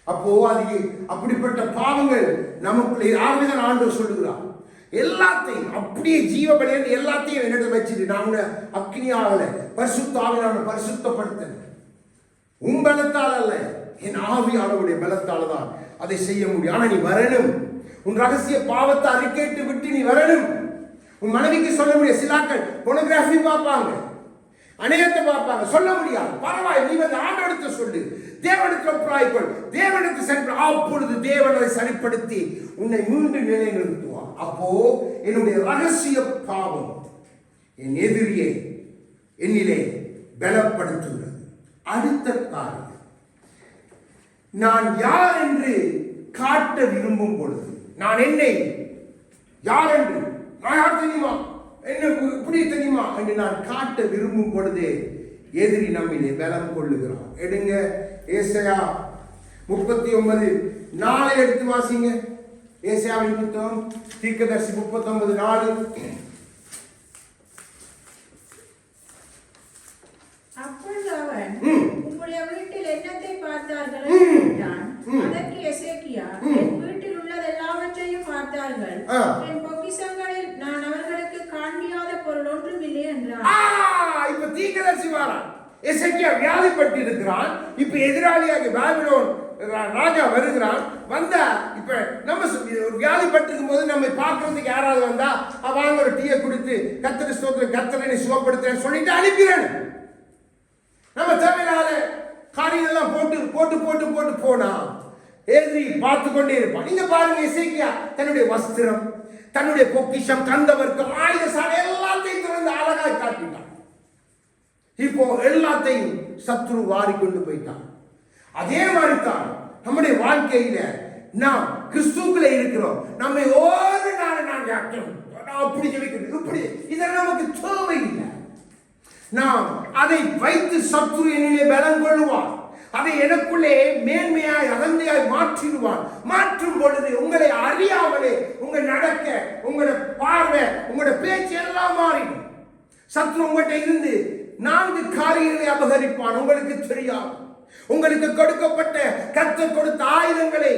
அப்போ அது அப்படிப்பட்ட பாவங்கள் நமக்குள்ளே ஆவிதான் ஆண்டவர் சொல்லுகிறார், எல்லாத்தையும் அப்படியே ஜீவபலியன் எல்லாத்தையும் என்னிடம் வச்சுட்டு நான் அக்னியால பரிசுத்த ஆவியானவரை பரிசுத்தப்படுத்தேன். உன் பலத்தால் அல்ல, என் ஆவியானவருடைய பலத்தால் தான் அதை செய்ய முடியும். ஆனா நீ வரணும், உன் ரகசிய பாவத்தை அறிக்கையிட்டு விட்டு நீ வரணும். உன் மனைவிக்கு சொல்ல முடியாது. சிலாக்கள் போனோகிராஃபி பார்ப்பாங்க, அநேகத்தை பார்ப்பாங்க, சொல்ல முடியாது. பரவாயில்லை, நீ வந்து ஆண்டவரிடத்தை சொல்லு, தேவனுக்கு ஒப்புராய்க்கொள், தேவனுக்கு சென்று, அப்பொழுது தேவன் அதை சரிப்படுத்தி உன்னை மீண்டும் நிலை நிறுத்துவார். அப்போ என்னுடைய ரகசிய பாவம் என் எதிரியை என்னிலே பலப்படுத்துகிறது. அடுத்த காரியம், நான் யார் என்று காட்ட விரும்பும் பொழுது, நான் என்னை யார் என்று, நான் யார் தெரியுமா, என்ன இப்படி தெரியுமா என்று நான் காட்ட விரும்பும் பொழுது எதிரி நம்மிலே பலம் கொள்ளுகிறான். எடுங்க ஏசாயா 39:4 எடுத்து வாசிங்க. ஏசாயாவின் புத்தகம் தீர்க்கதரிசி 39:4. அப்பொழுது அவன், உங்களுடைய வீட்டில் என்னத்தை பார்த்தார்கள் என்றான். அதற்கு எசேக்கியா, என் வீட்டில் உள்ளது எல்லாவற்றையும் பார்த்தார்கள், என் பொக்கிஷங்களில் நான் அவர்களுக்கு காண்பியாத பொருள் ஒன்றும் இல்லை என்றான். இப்ப தீர்க்கதரிசி வாரான். எசேக்கியா வியாதிப்பட்டு இருக்கிறான். இப்ப எதிராளியாக பாபிலோன் ராஜா வருகிறான். வந்தா இப்ப நம்ம ஒரு வியாதிப்பட்டிருக்கும் போது நம்ம பார்க்கறதுக்கு யாராவது வந்தா அவங்க ஒரு டீயை கொடுத்து கர்த்தர் ஸ்தோத்திரம், கர்த்தரை சுகப்படுத்துறேன்னு சொல்லிட்டு அனுப்பிடுறாங்க. நம்ம தேவையில்லாத காரியங்கள்லாம் போட்டு போட்டு போட்டு போட்டு போனா எதிரி பார்த்து கொண்டே இருப்பான். இங்க பாருங்க, எசேக்கியா தன்னுடைய வஸ்திரம், தன்னுடைய பொக்கிஷம், கந்தவர்க்கம், ஆயுத சாலை எல்லாத்தையும் திறந்து அழகாய் காட்டினான். இப்போ எல்லாத்தையும் சத்ரு வாரிக்கொண்டு போயிட்டான். அதே மாதிரி தான் நம்முடைய வாழ்க்கையில நாம் கிறிஸ்துக்குள்ள இருக்கிறோம். நம்மை ஒரு நாள் நான் அப்படி ஜெபிக்கணும், இப்படி இதெல்லாம் நமக்கு தேவையில்லை. நாம் அதை வைத்து சத்ரு என்னிலே பலம் கொள்ளுவான். அதை எனக்குள்ளே மேன்மையாய் அகந்தையாய் மாற்றிடுவான். மாற்றும் பொழுது உங்களை அறியாமலே உங்க நடக்க, உங்களோட பார்வை, உங்களோட பேச்சு எல்லாம் மாறிடும். சத்ரு உங்கள்கிட்ட இருந்து 4 காரியங்களை அபகரிப்பான். உங்களுக்கு தெரியாது. உங்களுக்கு கொடுக்கப்பட்ட கர்த்தர் கொடுத்த ஆயுதங்களை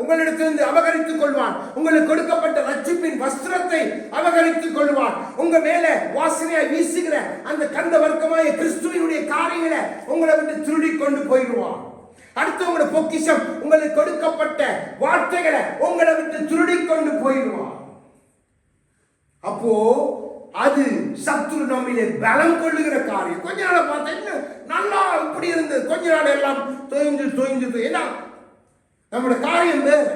உங்களிடத்திலிருந்து அபகரித்துக் கொள்வான். உங்களுக்கு கொடுக்கப்பட்ட ரட்சிப்பின் வஸ்திரத்தை அபகரித்துக் கொள்வான். உங்க மேல வாசனையாய் வீசுகிற அந்த கந்த வர்க்கமாய கிறிஸ்துவினுடைய காரியங்களை உங்களை விட்டு திருடி கொண்டு போயிடுவான். அடுத்து உங்களோட பொக்கிஷம், உங்களுக்கு கொடுக்கப்பட்ட வார்த்தைகளை உங்களை விட்டு திருடி கொண்டு போயிடுவான். அப்போ அது சத்ரு நம்மிலே பலம் கொள்ளுகிற காரியம். கொஞ்ச நாள் பார்த்தா இன்னும் நல்லா இப்படி இருந்தது, கொஞ்ச நாள் எல்லாம் தொய்ந்து ஏன்னா நம்மளோட காரியம் வேறு.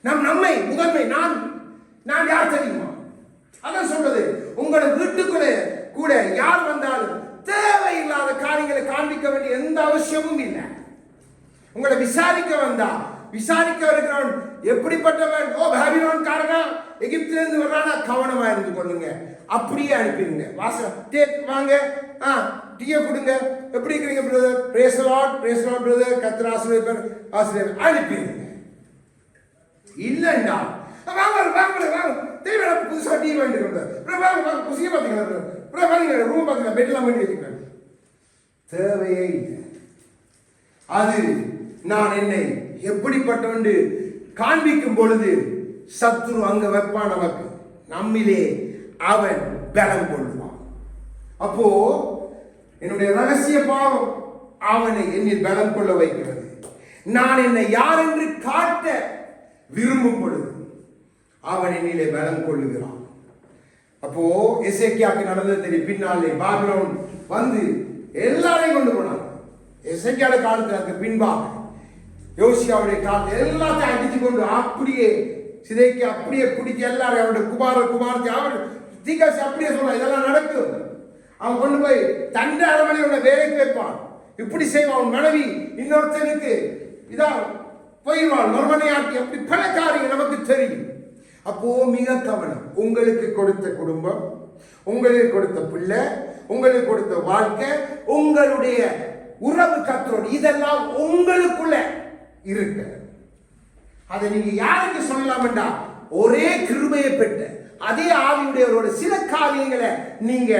நம்மை முதன்மை. நான் யார் தெரியுமா? அதான் சொல்றது. உங்களோட வீட்டுக்குள்ளே கூட யார் வந்தாலும் தேவையில்லாத காரியங்களை காண்பிக்க வேண்டிய எந்த அவசியமும் இல்லை. உங்களை விசாரிக்க வந்தா, விசாரிக்க வருகிறவன் எப்படிப்பட்டவன், பாபிலோன் காரனா, எகிப்திலிருந்து வர்றானா, கவனமா இருந்து கொள்ளுங்க. அப்படியே அனுப்பிடுங்க. வாங்க, டீயை கொடுங்க, எப்படி இருக்கிறீங்க பிரதர், பிரேஸ் லார்ட் பிரதர், கர்த்தர் ஆசீர்வதிப்பார் அனுப்பிடுங்க. இல்லைண்டா வாங்க தேவையான புதுசா டீ வாங்கிட்டு வாங்க, புதிய பார்த்தீங்களா, ரூம் பார்த்தீங்களா, பெட்லாம் பண்ணி வச்சுக்கிறேன். தேவையே இல்லை. அது நான் என்னை எப்படிப்பட்டவன் காண்பிக்கும் பொழுது சத்ரு அங்க வைப்பான். நமக்கு நம்மிலே அவன் பலம் கொள்வான். அப்போ என்னுடைய ரகசிய பாவம் அவனை என்னில் பலம் கொள்ள வைக்கிறது. நான் என்னை யார் என்று காட்ட விரும்பும் பொழுது அவன் என்னிலே பலம் கொள்ளுகிறான். அப்போ எசேக்கியாவுக்கு நடந்தது தெரியும். பின்னாலே பாபிலோன் வந்து எல்லாரையும் கொண்டு போனாங்க. எசேக்கியாவுடைய காலத்துக்கு பின்பாக யோசியாவுடைய காலத்தில் எல்லாத்தையும் அடித்து கொண்டு அப்படியே சிதைக்கு அப்படியே பிடிச்சி எல்லாரும் அவருடைய குமாரத்தை அவர் தீக்காசி அப்படியே சொல்லுவான். இதெல்லாம் நடக்கும். அவன் கொண்டு போய் தண்ட அரமனையோட வேலைக்கு வைப்பான். இப்படி செய்வான். அவன் மனைவி இன்னொருத்தனுக்கு இதான் போயிடுவான், மறுமனையாட்டி. அப்படி பல காரியம் நமக்கு தெரியும். அப்போ மிக கவனம். உங்களுக்கு கொடுத்த குடும்பம், உங்களுக்கு கொடுத்த பிள்ளை, உங்களுக்கு கொடுத்த வாழ்க்கை, உங்களுடைய உறவு கத்தரோடு, இதெல்லாம் உங்களுக்குள்ள இருக்கு. அதை நீங்க யாருக்கு சொல்லலாம்டா, ஒரே கிருபையை பெற்ற அதே ஆவியுடையவரோட சில காரியங்களை நீங்க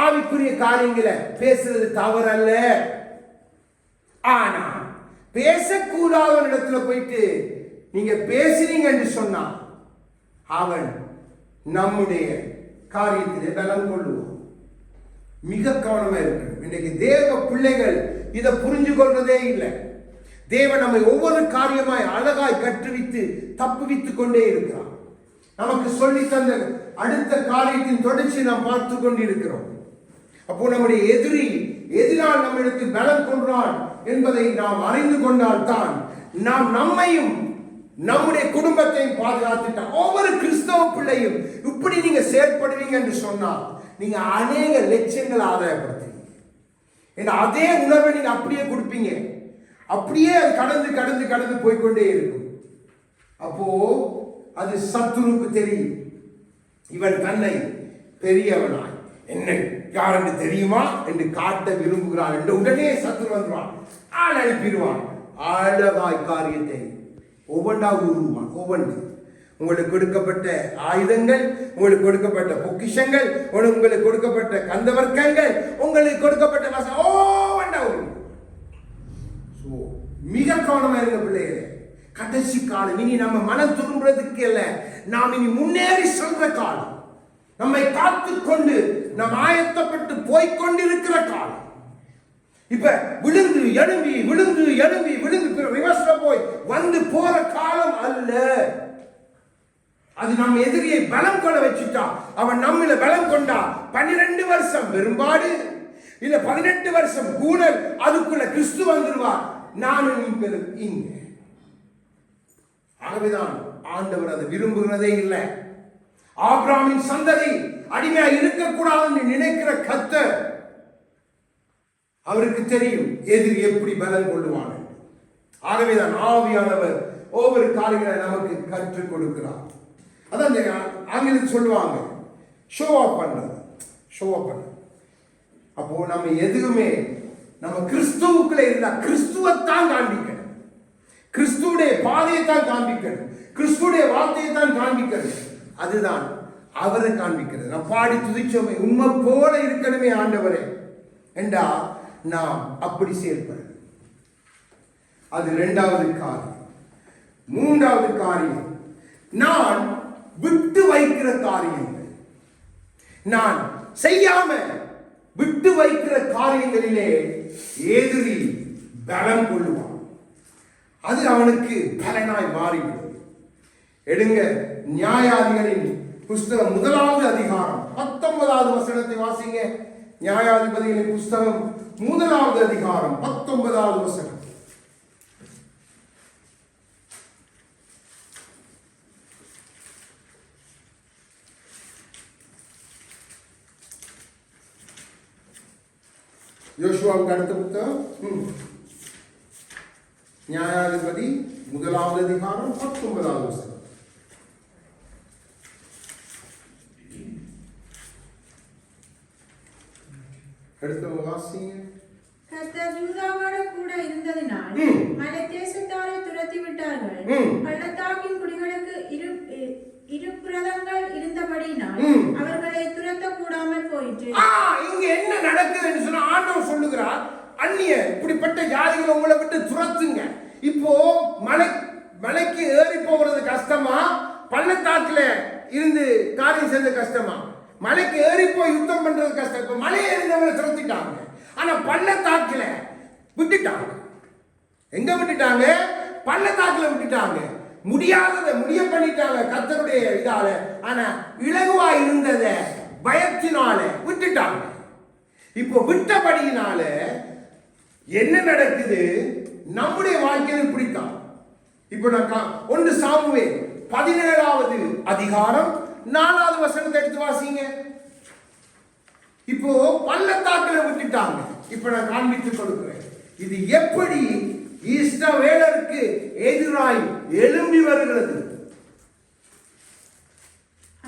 ஆவிக்குரிய காரியங்களை பேசுறது தவறல்ல. ஆனா பேசக்கூடாத இடத்துல போயிட்டு நீங்க பேசுறீங்க என்று சொன்னா அவன் நம்முடைய காரியத்திலே பலம் கொள்ளுவான். மிக கவனமா இருக்கணும். இன்னைக்கு தேவ பிள்ளைகள் இதை புரிஞ்சு கொள்றதே இல்லை. தேவன் நம்மை ஒவ்வொரு காரியமாய் அழகாய் கற்றுவித்து தப்புவித்துக் கொண்டே இருக்கிறான். நமக்கு சொல்லி தந்த அடுத்த காரியத்தின் தொடர்ச்சி நாம் பார்த்து கொண்டிருக்கிறோம். அப்போ நம்முடைய எதிரால் நம்மளுக்கு பலம் கொள்றான் என்பதை நாம் அறிந்து கொண்டால் தான் நாம் நம்மையும் நம்முடைய குடும்பத்தையும் பாதுகாத்துட்டா. ஒவ்வொரு கிறிஸ்தவ பிள்ளையும் இப்படி நீங்க செயற்படுவீங்க என்று சொன்னால் நீங்க அநேக லட்சங்களை ஆதாயப்படுத்துவீங்க. ஏன்னா அதே உணர்வை நீங்க அப்படியே கொடுப்பீங்க. அப்படியே அது கடந்து போய்கொண்டே இருக்கும். அப்போ அது சத்துருக்கு தெரியும். இவன் தன்னை பெரியவனாய் என்ன யார் என்று தெரியுமா என்று காட்ட விரும்புகிறான் என்று உடனே சத்துரு வந்துவான். ஆள் அனுப்பிடுவான். ஆழவாய் காரியத்தை ஒவ்வொன்றாவது உருவான். ஒவ்வொன்று உங்களுக்கு கொடுக்கப்பட்ட ஆயுதங்கள், உங்களுக்கு கொடுக்கப்பட்ட பொக்கிஷங்கள், உங்களுக்கு கொடுக்கப்பட்ட கந்தவர்க்கங்கள், உங்களுக்கு கொடுக்கப்பட்ட ஒவ்வொன்றா மிக கவனமா இருக்க பிள்ளைகளே. கடைசி காலம் இனி நம்ம மனம் திரும்புறதுக்கு இல்ல, நாம் இனி முன்னேறி செல்ற காலம், நம்மை காத்துக் கொண்டு நாம் ஆயத்தப்பட்டு போய்கொண்டிருக்கிற காலம். இப்ப விழுந்து எழும்பி ரிவர்ஸ்ல போய் வந்து போற காலம் அல்ல. அது நம்ம எதிரியை பலம் கொள்ள வச்சுட்டா, அவன் நம்மள பலம் கொண்டா 12 வருஷம் பெரும்பாடு இல்ல 18 வருஷம் கூணல், அதுக்குள்ள கிறிஸ்து வந்துடுவார். நானும் இங்க. ஆகவேதான் ஆண்டவர் அதை விரும்புகிறதே இல்லை. ஆபிரகாமின் சந்ததி அடிமையா இருக்கக்கூடாது என்று நினைக்கிற கர்த்தர் அவருக்கு தெரியும் எதிரி எப்படி பலம் கொள்ளுவான். ஆகவேதான் ஆவியானவர் ஒவ்வொரு காரியங்களை நமக்கு கற்றுக் கொடுக்கிறார். அதான் ஆங்கிலத்தில் சொல்லுவாங்க ஷோ ஆஃப் பண்ணது. அப்போ நம்ம எதுவுமே நம்ம கிறிஸ்துவுக்குள்ள இருந்தா கிறிஸ்துவத்தான் காண்பிக்கணும், கிறிஸ்துவுடைய பாதையை தான் காண்பிக்கணும், கிறிஸ்துவுடைய வார்த்தையை தான் காண்பிக்கணும். அதுதான் அவரை காண்பிக்கிறது. நான் பாடி துதிச்சோமே உண்மை போல இருக்கணுமே ஆண்டவரே என்றா நாம் அப்படி செயல்படும். அது இரண்டாவது காரியம். மூன்றாவது காரியம், நான் விட்டு வைக்கிற காரியங்கள், நான் செய்யாம விட்டு வைக்கிற காரியங்களிலே எதிரி பலம் கொள்ளுவான். அது அவனுக்கு பலனாய் மாறிவிடும். எடுங்க நியாயாதிகளின் புஸ்தகம் 1வது அதிகாரம் 19வது வசனத்தை வாசிங்க. நியாயாதிபதிகளின் புஸ்தகம் 1வது அதிகாரம் 19வது வசனம். யோசுவாவுக்கு அடுத்த புத்தகம் நியாயாதிபதி 1வது அதிகாரம் 19வது வசனம். அடுத்தவங்க வாசிங்க. கர்த்தர் யூதாவோடு கூட இருந்ததினால் மலை தேசத்தாரை துரத்தி விட்டார்கள். பள்ளத்தாக்கின் குடிகளுக்கு இருபுறங்கள் இருந்தபடியினால் அவர்களை துரத்த கூடாமல் போயிற்று. இங்க என்ன நடக்குதுன்னு சொன்னா ஆண்டவர் சொல்லுகிறார், அந்நிய இப்படிப்பட்ட ஜாதிகளை உங்களை விட்டு துரத்துங்க. இப்போ மலைக்கு ஏறி போகிறது கஷ்டமா, பள்ளத்தாக்குல இருந்து காரியம் செய்யறது கஷ்டமா? மலைக்கு ஏறி போய் யுத்தம் பண்றது கஷ்டம். இப்ப மலையை இருந்தவங்களை துரத்திட்டாங்க, ஆனா பள்ளத்தாக்குல விட்டுட்டாங்க. எங்க விட்டுட்டாங்க? பள்ளத்தாக்குல விட்டுட்டாங்க. முடியாததை முடிய பண்ணிட்டாங்க கர்த்தருடைய இதால. ஆனா இலகுவா இருந்தத பயத்தினால விட்டுட்டாங்க. இப்போ விட்டபடியினால என்ன நடக்குது? நம்முடைய வாழ்க்கையில் இப்படித்தான். இப்போ நான் 1 சாமுவேல் 17வது அதிகாரம் 4வது வசனத்தை எடுத்து வாசிங்க. இப்போ பள்ளத்தாக்குல விட்டுட்டாங்க. இப்போ நான் காண்பித்துக் கொடுக்கிறேன். இது எப்படி இஸ்ரவேலருக்கு எதிராய் எழும்பி வருகிறது.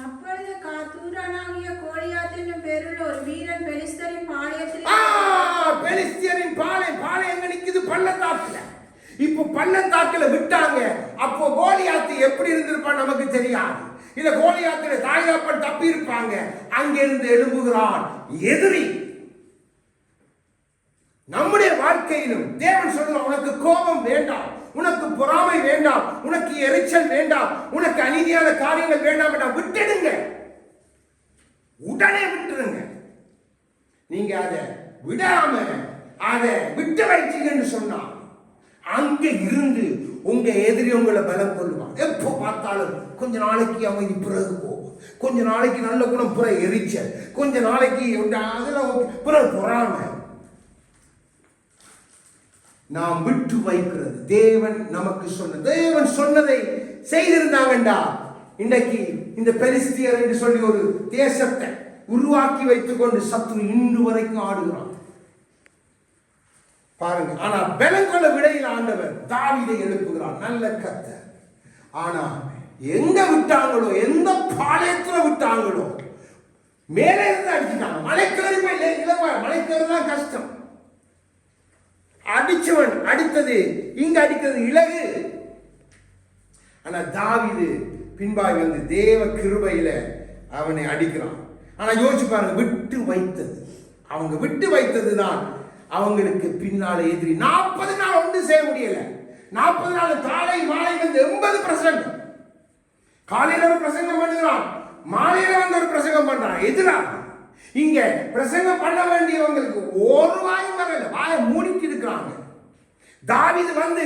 அப்பொழுது காத்தூரானாகிய கோலியாத் என்னும் பேருள்ள ஒரு வீரன் பெலிஸ்தரின் பாளையத்தில் பெலிஸ்தியரின் பாளையம் எங்க நிக்குது? பள்ளத்தாக்குல. இப்போ பள்ளத்தாக்குல விட்டாங்க. அப்போ கோலியாத் எப்படி இருந்திருப்பான் நமக்கு தெரியாது. இல்ல கோலியாத்துல தாய்தாப்பன் தப்பி இருப்பாங்க. அங்கிருந்து எழும்புகிறான் எதிரி. நம்முடைய வாழ்க்கையிலும் தேவன் சொல்ற, உனக்கு கோபம் வேண்டாம், உனக்கு பொறாமை வேண்டாம், உனக்கு எரிச்சல் வேண்டாம், உனக்கு அநீதியான காரியங்கள் வேண்டாம் வேண்டாம், விட்டுடுங்க. உடனே விட்டுருங்க. நீங்க அதை விடாம அதை விட்டு வைச்சீங்கன்னு சொன்னா அங்க இருந்து உங்க எதிரி உங்களை பலம் கொள்ளுவான். எப்போ பார்த்தாலும் கொஞ்ச நாளைக்கு அமைதி, பிறகு போகும். கொஞ்ச நாளைக்கு நல்ல குணம், பிறகு எரிச்சல். கொஞ்ச நாளைக்கு அதெல்லாம் பிறகு பொறாமை. நாம் விட்டு வைக்கிறது. தேவன் நமக்கு தேவன் சொன்னதை செய்திருந்தாங்கண்டா இன்றைக்கு இந்த பெலிஸ்தியர் என்று சொல்லி ஒரு தேசத்தை உருவாக்கி வைத்துக் கொண்டு சத்ரு இன்று வரைக்கும் ஆடுகிறான் பாருங்க. ஆனா பலங்கொள்ள விடையில் ஆண்டவர் தாவீதை எழுப்புகிறார், நல்ல கர்த்தர். ஆனா எங்க விட்டாங்களோ, எந்த பாளையத்துல விட்டாங்களோ, மேலே இருந்து அடிச்சுட்டாங்க. மலைக்கேறி போய் மலைக்கேறு தான் கஷ்டம். அடிச்சவன் அடித்தது இங்க அடிக்கிறது இலகு. ஆனா தாவீது பின்பாய் வந்து தேவ கிருபையில அவனை அடிக்கிறான். ஆனா யோசிச்சு பாருங்க, விட்டு வைத்தது, அவங்க விட்டு வைத்தது தான் அவங்களுக்கு பின்னால எதிரி. 40 நாள் ஒன்று செய்ய முடியல. 40 நாள் காலை மாலை வந்து 80 பிரசங்கம். காலையில ஒரு பிரசங்கம் பண்ணுகிறான், மாலையில வந்து ஒரு பிரசங்கம் பண்றான். எதிராக இங்க பிரசங்கம் பண்ண வேண்டியவங்களுக்கு ஒரு வாயும் வரல, வாயை மூடிட்டு இருக்கிறாங்க. தாவீது வந்து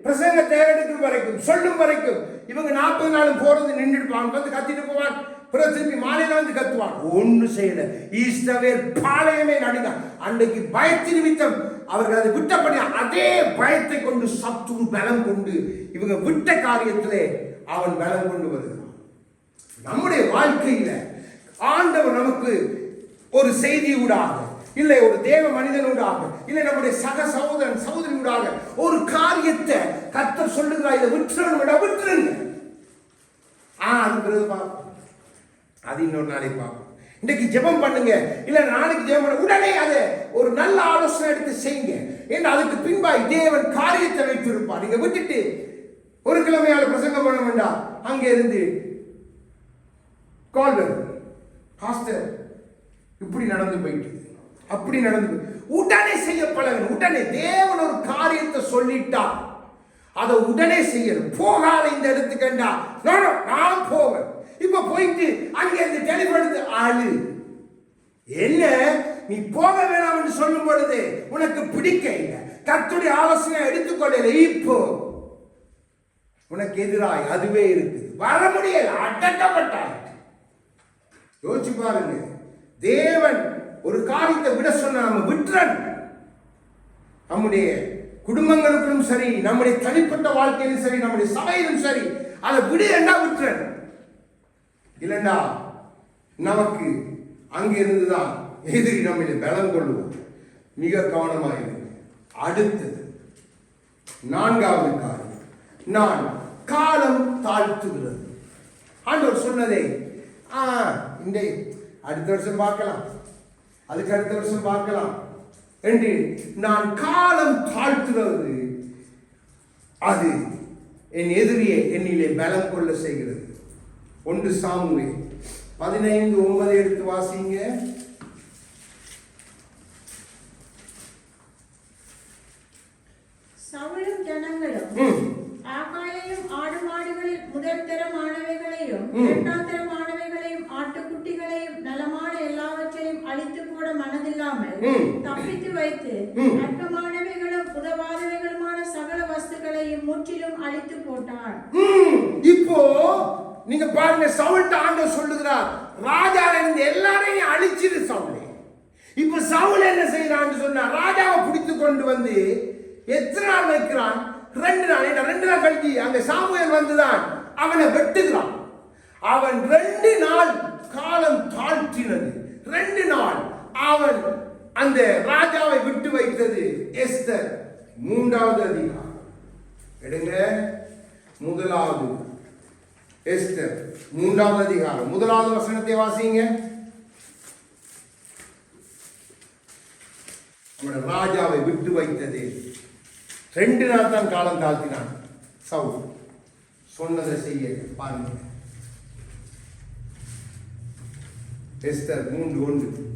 பிரசங்கத்தை எடுக்கும் வரைக்கும், சொல்லும் வரைக்கும் இவங்க 40 நாளும் போறது நின்றுடுவாங்க, வந்து கத்திட்டு போவாங்க. பிறகு திருப்பி மாலையில வந்து கத்துவாங்க. ஒண்ணு செய்யல. இஸ்ரவேல் பாளையமே நடுங்க. அன்றைக்கு பயத்தின் நிமித்தம் அவர்கள் அதை விட்டபடி அதே பயத்தை கொண்டு சத்துரு பலம் கொண்டு இவங்க விட்ட காரியத்திலே அவன் பலம் கொண்டு வருகிறான். நம்முடைய வாழ்க்கையில ஆண்டவர் நமக்கு ஒரு செய்தி ஊடாக இல்லை ஒரு தேவ மனிதனூடாக, இல்லை நம்முடைய சக சகோதரன் சகோதரியூடாக ஒரு காரியத்தை கர்த்தர் சொல்லுகிறார், இதை விட்டுருங்க. அது பிறகு பார்ப்போம், அது இன்னொரு நாளைக்கு பார்ப்போம். இன்னைக்கு ஜெபம் பண்ணுங்க, இல்ல நாளைக்கு ஜெபம் பண்ண, உடனே அதை ஒரு நல்ல ஆலோசனை எடுத்து செய்யுங்க. ஏன்னா அதுக்கு பின்பாய் தேவன் காரியத்தை வைத்திருப்பார். நீங்க விட்டுட்டு ஒரு கிழமையால பிரசங்கம் பண்ண வேண்டாம், அங்க இருந்து கால் வரும், பாஸ்டர் இப்படி நடந்து போயிட்டு அப்படி நடந்து, உடனே செய்ய பழகணும். உடனே தேவன் ஒரு காரியத்தை சொல்லிட்டா அதை உடனே செய்யணும். போகாத இந்த இடத்துக்குண்டா நான் போவேன். இப்ப போயிட்டு அங்க இருந்து டெலிபோன் ஆளு என்ன நீ போக வேணாம் என்று சொல்லும் பொழுது உனக்கு பிடிக்க இல்லை, கர்த்தருடைய ஆலோசனை எடுத்துக்கொள்ள, இப்போ உனக்கு எதிராய் அதுவே இருக்கு, வர முடியல, அடக்கப்பட்டாய். யோசிச்சு பாருங்க, தேவன் ஒரு காரியத்தை விட சொன்ன நம்ம விட்டுறன். நம்முடைய குடும்பங்களுக்கும் சரி, நம்முடைய தனிப்பட்ட வாழ்க்கையிலும் சரி, நம்முடைய சபையிலும் சரி, அதை விடு என்றா விட்டுறன். இல்லைண்டா நமக்கு அங்கிருந்துதான் எதிரி நம்மளை பலம் கொள்ளுவோம். மிக கவனமாக. அடுத்தது 4வது காரியம், நான் காலம் தாழ்த்துகிறது. ஆண்டவர் சொன்னதை இந்த அடுத்த வருஷம் பார்க்கலாம், அதுக்கு அடுத்த வருஷம் பார்க்கலாம் என்று நான் காலம் தாழ்த்துறது, அது என் எதிரியை என்னிலே பலம் கொள்ள செய்கிறது. 1 சாமுவேல் 15:9 எடுத்து வாசிங்க. சவுலும் ஜனங்களும் ஆகாயையும் ஆடு மாடுகளில் முதல் தரமானவைகளையும் இரண்டாம் தரமானவைகளையும் ஆட்டுக்குட்டிகளையும் நலமான எல்லாவற்றையும் அழித்து போட மனதில்லாமல் தப்பித்து வைத்து அற்பமானவைகளும் உதவாதவைகளுமான சகல வஸ்துக்களையும் முற்றிலும் அழித்து போட்டான். இப்போ நீங்க பாருங்க, சவுல்ட்ட ஆண்டவர் சொல்லுகிறார், ராஜால இருந்து எல்லாரையும் அழிச்சிரு சவுலே. இப்ப சவுல் என்ன செய்யறான்னு சொன்னா, ராஜாவை பிடித்து கொண்டு வந்து எத்தனை நாள் வைக்கிறான்? 2 நாள். 2 நாள் கழிச்சு அங்க சாமுவேல் வந்துதான் அவனை வெட்டுகிறான். அவன் 2 நாள் காலம் தாழ்த்தினது. 2 நாள் அவன் அந்த ராஜாவை விட்டு வைத்தது. எஸ்தர் 3வது அதிகாரம் எடுங்க. 1வது எஸ்தர் 3வது அதிகாரம் 1வது வசனத்தை வாசிங்க. அவன் ராஜாவை விட்டு வைத்தது 2 நாள் தான் காலம் தாழ்த்தினான். சவுல் சொன்னதை செய்ய பாருங்க. எஸ்தர் 3:1.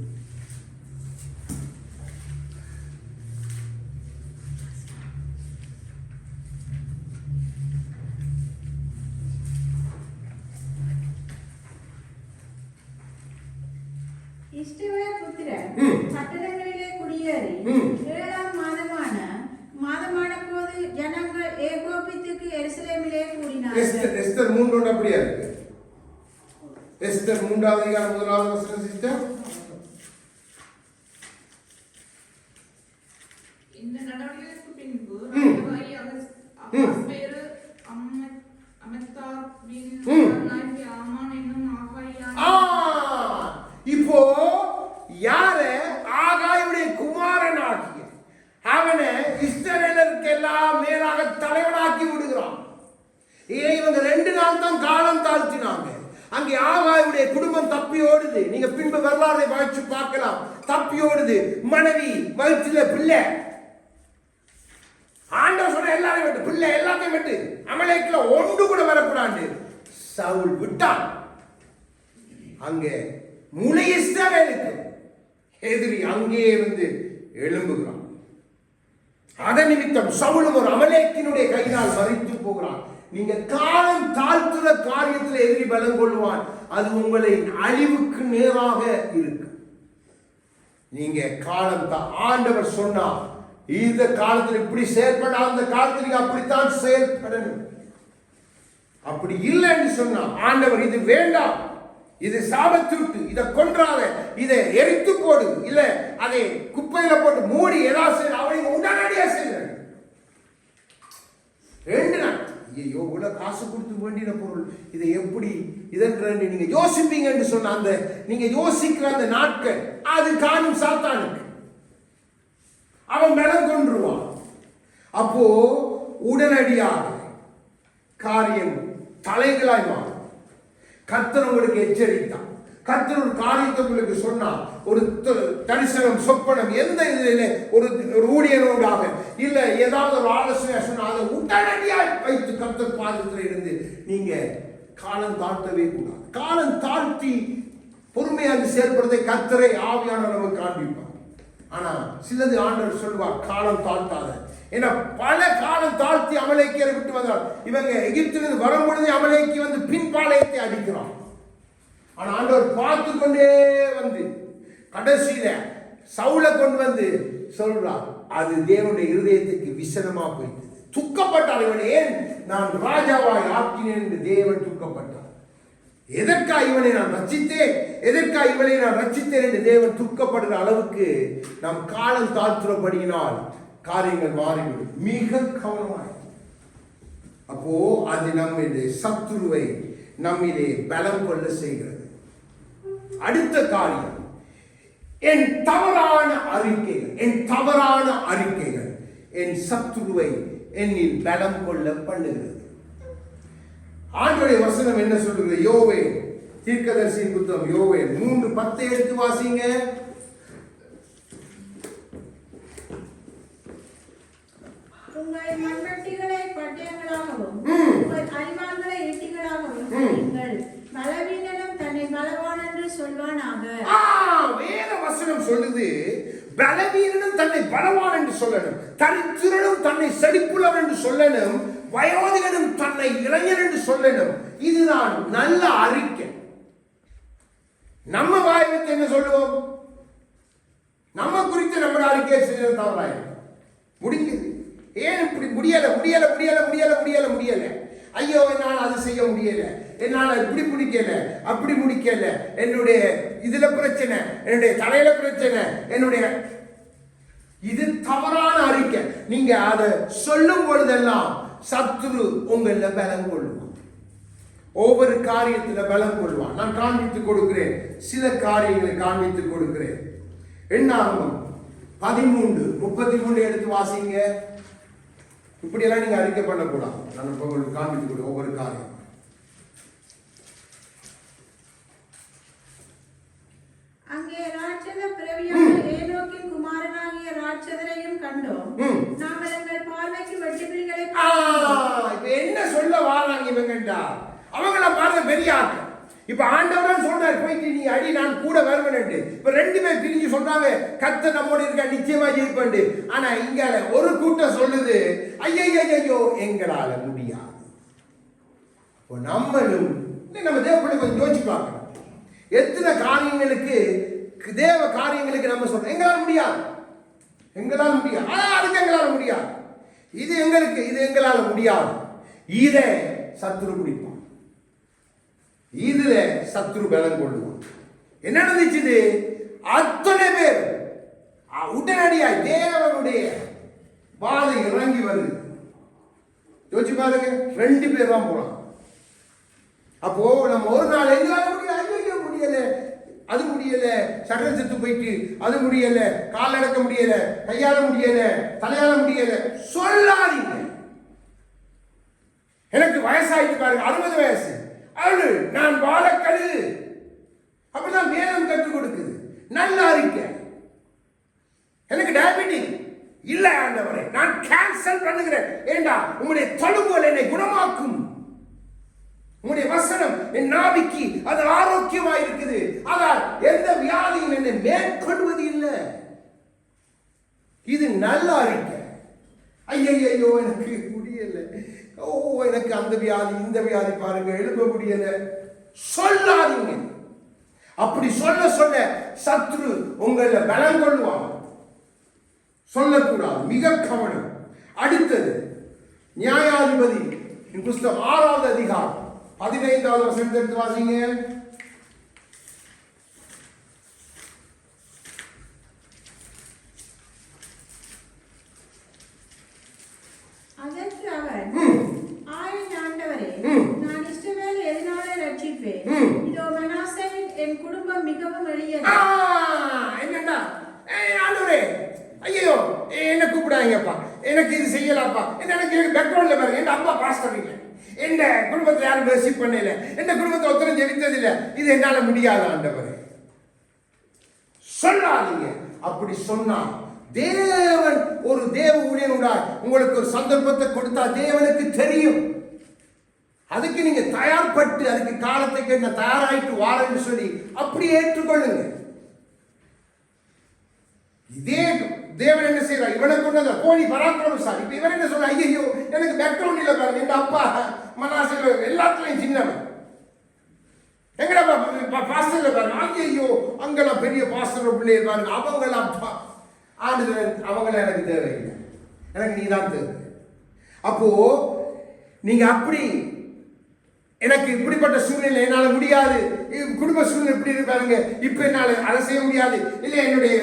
இஸ்ரவேல் புத்திரர் பட்டணங்களிலே குடியேறி 7ஆம் மாதமான போது ஜனங்கள் ஏகோபித்துக்கு எருசலேமிலே கூடினார்கள். எஸ்தர் 3:1 அப்படியே இருக்கு. எஸ்தர் 3வது அதிகாரம் 1வது வசனம் சிஸ்டர். இந்த நடவடிக்கைக்கு பின்பு ராஜாவாகி அகஸ்வேரு அமெத்தாவின் ஆமான் என்னும் ஆகாயா. இப்போ யார? ஆகாயுடைய குமாரன் ஆகிய அவனை இஸ்ரவேலருக்கு எல்லாம் மேலாக தலைவனாக்கி விடுகிறான். இவங்க 2 நாள் தான் காலம் தாழ்த்தினாங்க. அங்கே ஆகாயுடைய குடும்பம் தப்பி ஓடுது. நீங்க பின்பு வரலாறை வாய்ச்சி பார்க்கலாம். தப்பி ஓடுது. மனைவி, வயிற்றுல பிள்ளை. ஆண்டவர் சொன்ன எல்லாரையும் விட்டு, பிள்ளை எல்லாத்தையும் விட்டு, அமலேக்குல ஒன்று கூட வரக்கூடாது. சவுல் விட்டான். அங்கே முழு இஸ்ரவேலுக்கு எதிரி அங்கே இருந்து எழும்புகிறான். அதன் நிமித்தம் சவுலும் ஒரு அமலேக்கினுடைய கையினால் மறித்து போகிறான். நீங்க காலம் தாழ்த்துற காரியத்தில் எதிரி பலம் கொள்வான். அது உங்களை அழிவுக்கு நேராக இருக்கு. நீங்க காலம் ஆண்டவர் சொன்னா இந்த காலத்தில் இப்படி செயல்பட, அந்த காலத்தில் நீங்க அப்படித்தான் செயல்படணும். அப்படி இல்லைன்னு சொன்னா ஆண்டவர் இது வேண்டாம், இது சாபத்தூட்டு, இதை கொன்றாத, இதை எரித்து போடு, இல்ல அதை குப்பையில போட்டு மூடி ஏதாவது அவங்க உடனடியாக செய்யறாங்க. 2 நாள் ஐயோ இவ்வளவு காசு கொடுத்து வேண்டிய பொருள், இதை எப்படி இதற்கு நீங்க யோசிப்பீங்கன்னு சொன்ன அந்த நீங்க யோசிக்கிற அந்த நாட்கள் அது காணும் சாத்தானுக்கு. அவன் பலம் கொன்றுவான். அப்போ உடனடியாக காரியம் தலைகளாய் மாறும். கர்த்தர் உங்களுக்கு எச்சரித்தான், கர்த்தர் ஒரு காரியத்தை உங்களுக்கு சொன்னார், ஒரு தரிசனம் சொப்பனம் எந்த இதில் ஒரு ஊழியனோடாக இல்ல ஏதாவது ஒரு ஆலோசனை சொன்னா அதை உடனடியாக வைத்து கர்த்தர் பாதத்தில் இருந்து நீங்க காலம் தாழ்த்தவே கூடாது. காலம் தாழ்த்தி பொறுமையாக செயல்படுறதை கர்த்தரை ஆவியானவர் நமக்கு காண்பிப்பார். ஆனா சிலது ஆண்டவர் சொல்லுவார் காலம் தாழ்த்தாத. ஏன்னா பல காலம் தாழ்த்தி அமலேக்கியரை விட்டு வந்தார். இவங்க எகிப்திலிருந்து வரும்பொழுது அமலேக்கி வந்து பின்பாளையத்தை அடிக்கிறான். ஆனா ஆண்டவர் பார்த்து கொண்டே வந்து கடைசியில சவுலை கொண்டு வந்து சொல்றார். அது தேவனுடைய இருதயத்துக்கு விசனமா போயிட்டு துக்கப்பட்டார். இவன் ஏன் நான் ராஜாவாய் ஆக்கினேன் என்று தேவன் துக்கப்பட்டார். எதற்கா இவனை நான் ரட்சித்தேன், எதற்கா இவனை நான் ரட்சித்தேன் என்று தேவன் துக்கப்படுகிற அளவுக்கு நாம் காலம் தாழ்த்துறபடியினால் காரியங்கள் மாறிவிடும். மிக கவனமாய். அப்போ அது நம்முடைய சத்துருவை நம்மிலே பலம் கொள்ள செய்கிறது. அடுத்த காரியம் என் தவறான அறிக்கைகள் என் சத்துருவை என்னில் பலம் கொள்ள பண்ணுகிறது. ஆண்டவருடைய வசனம் என்ன சொல்கிறது? யோவேல் தீர்க்கதரிசியின் புத்தகம் யோவேல் 3:10 எடுத்து வாசிங்க. உங்கள் மண்வெட்டிகளை பட்டயங்களாகவும் உங்கள் அரிவாள்களை ஈட்டிகளாகவும் நீங்கள் பலவீனனும் தன்னை பலவான் என்று சொல்வானாக. வேத வசனம் சொல்லுது பலவீனனும் தன்னை பலவான் என்று சொல்லணும், தரித்திரனும் தன்னை செழிப்புள்ளவன் என்று சொல்லணும், வயோதிகனும் தன்னை இளைஞன் என்று சொல்லணும். இதுதான் நல்ல அறிக்கை. நம்ம வாய்ப்பு என்ன சொல்லுவோம்? நம்ம குறித்து நம்ம அறிக்கை செய்ய தவறாயிரும். முடிக்குது. ஏன் இப்படி முடியல? ஐயோ என்னால் அது செய்ய முடியல, என்னால் இப்படி முடிக்கல, அப்படி முடிக்கல, என்னுடைய இதுல பிரச்சனை, என்னுடைய தலையில பிரச்சனை, என்னுடைய இது தவறான அறிக்கை. நீங்க அதை சொல்லும் பொழுதெல்லாம் சத்துரு உங்கள பலம் கொள்ளுவான். ஒவ்வொரு காரியத்துல பலம் கொள்வான். நான் காண்பித்துக் கொடுக்கிறேன், சில காரியங்களை காண்பித்துக் கொடுக்கிறேன். என்னாகும் 13:33 எடுத்து வாசிங்க. இப்படியெல்லாம் நீங்க அறிக்கை பண்ணக்கூடாது. நான் உங்களுக்கு காண்பித்துக் கொடு ஒவ்வொரு காரியம். அங்கே ராட்சத பிறவியான ஏனோக்கின் குமாரனாகிய ராட்சதரையும் கண்டோம். நாங்கள் எங்கள் பார்வைக்கு வெட்டுக்கிளிகளை இப்ப என்ன சொல்ல வாராங்க இவங்கண்டா? அவங்கள பாருங்க பெரிய ஆட்கள். இப்ப ஆண்டவரன் சொல்றாரு போயிட்டு நீ அடி, நான் கூட வருவேன். இப்ப 2 பேர் பிரிஞ்சு சொல்றாங்க கர்த்தர் நம்மோட இருக்க நிச்சயமா ஜெயிப்பண்டு. ஆனா இங்க ஒரு கூட்டம் சொல்லுது ஐயோ எங்களால முடியாது. நம்மளும் நம்ம தேவப்படி கொஞ்சம் யோசிச்சு பார்க்கணும். எத்தனை காரியங்களுக்கு தேவ காரியங்களுக்கு நம்ம சொல்றோம் எங்களால முடியாது. ஆனா அதுக்கு எங்களால முடியாது. இது எங்களால முடியாது. இத சத்துரு குடிப்பான். இதுல சத்துரு பலம் கொள்ளுவான். என்ன நடந்துச்சு? அத்தனை பேர் உடனடியாய் தேவனுடைய பாதை இறங்கி வருது. யோசிச்சு பாருங்க, 2 பேர் தான் போறான். அப்போ நம்ம ஒரு நாள் எங்களால முடியல, அது முடியல, சகல செத்து போயிட்டு அது முடியல, கால் அடக்க முடியல, கையால முடியல, தலையால முடியல சொல்லாதீங்க. எனக்கு வயசாயிட்டு பாருங்க, 60 வயசு, அழு, நான் வாழக்கழு. அப்படிதான் வேதம் கற்றுக் கொடுக்குது. நல்ல அறிக்கை. எனக்கு டயபெட்டிக் இல்ல ஆண்டவரே, நான் கேன்சல் பண்ணுகிறேன். ஏண்டா உங்களுடைய தொழும்போல் என்னை குணமாக்கும். உங்களுடைய வசனம் என் நாவிக்கு அது ஆரோக்கியமாக இருக்குது. அதால் எந்த வியாதியும் என்னை மேற்கொள்வது இல்லை. இது நல்ல அறிக்கை. ஐயோ எனக்கு முடியல, எனக்கு அந்த வியாதி இந்த வியாதி பாருங்க, எழுப்ப முடியல சொல்லாதீங்க. அப்படி சொல்ல சத்ரு உங்களை பலம் கொள்வாங்க. சொல்லக்கூடாது. மிக கவனம். அடுத்தது நியாயாதிபதி புஸ்தகம் 6வது அதிகாரம் 15வது வசனத்தை எடுத்து வாசிங்க. அதற்கு அவன் ஆண்டவரே, நான் இஸ்ரவேலை எதனாலே ரட்சிப்பேன்? இதோ மனாசேயின் என் குடும்பம் மிகவும் எளியது. என்னடா ஆண்டவரே, ஐயோ செய்யாதீங்கப்பா, எனக்கு இது செய்யலாப்பா, எனக்கு பேக்ரவுண்ட்ல பாருங்க, என் அப்பா பாஸ்டர் இல்லை, என் குடும்பத்தில் யாரும் ரெசிப் பண்ணல, என் குடும்பத்தை ஒருத்தரும் ஜெபித்ததில்லை, இது என்னால முடியாது ஆண்டவரே சொல்லாதீங்க. அப்படி சொன்னா தேவன் ஒரு தேவ ஊழியனுடைய உங்களுக்கு ஒரு சந்தர்ப்பத்தை கொடுத்தா தேவனுக்கு தெரியும். அதுக்கு நீங்க தயார்பட்டு அதுக்கு காலத்துக்கு என்ன தயாராயிட்டு வாரன்னு சொல்லி அப்படி ஏற்றுக்கொள்ளுங்க. இதே தேவன் என்ன செய்யறார், இவனை கொண்டு போனி பராக்கிரமசாலி. இப்ப இவன் என்ன சொல்ற, ஐயோ எனக்கு பேக்ரவுண்ட் இல்ல பாருங்க, எங்க அப்பா மனாசே எல்லாத்துலயும் சின்னவன், எங்கடா பாஸ்டர்ல பாருங்க, ஐயோ அங்கெல்லாம் பெரிய பாஸ்டர் பிள்ளைய பாருங்க, அவங்களாம் ஆண்டுகிறேன், அவங்கள எனக்கு தேவையில்லை, எனக்கு நீதான் தேவை. அப்போ நீங்க அப்படி எனக்கு இப்படிப்பட்ட சூழ்நிலை என்னால முடியாது, குடும்ப சூழ்நிலை இப்படி இருப்பாருங்க, இப்ப என்னால அதை செய்ய முடியாது, இல்லை என்னுடைய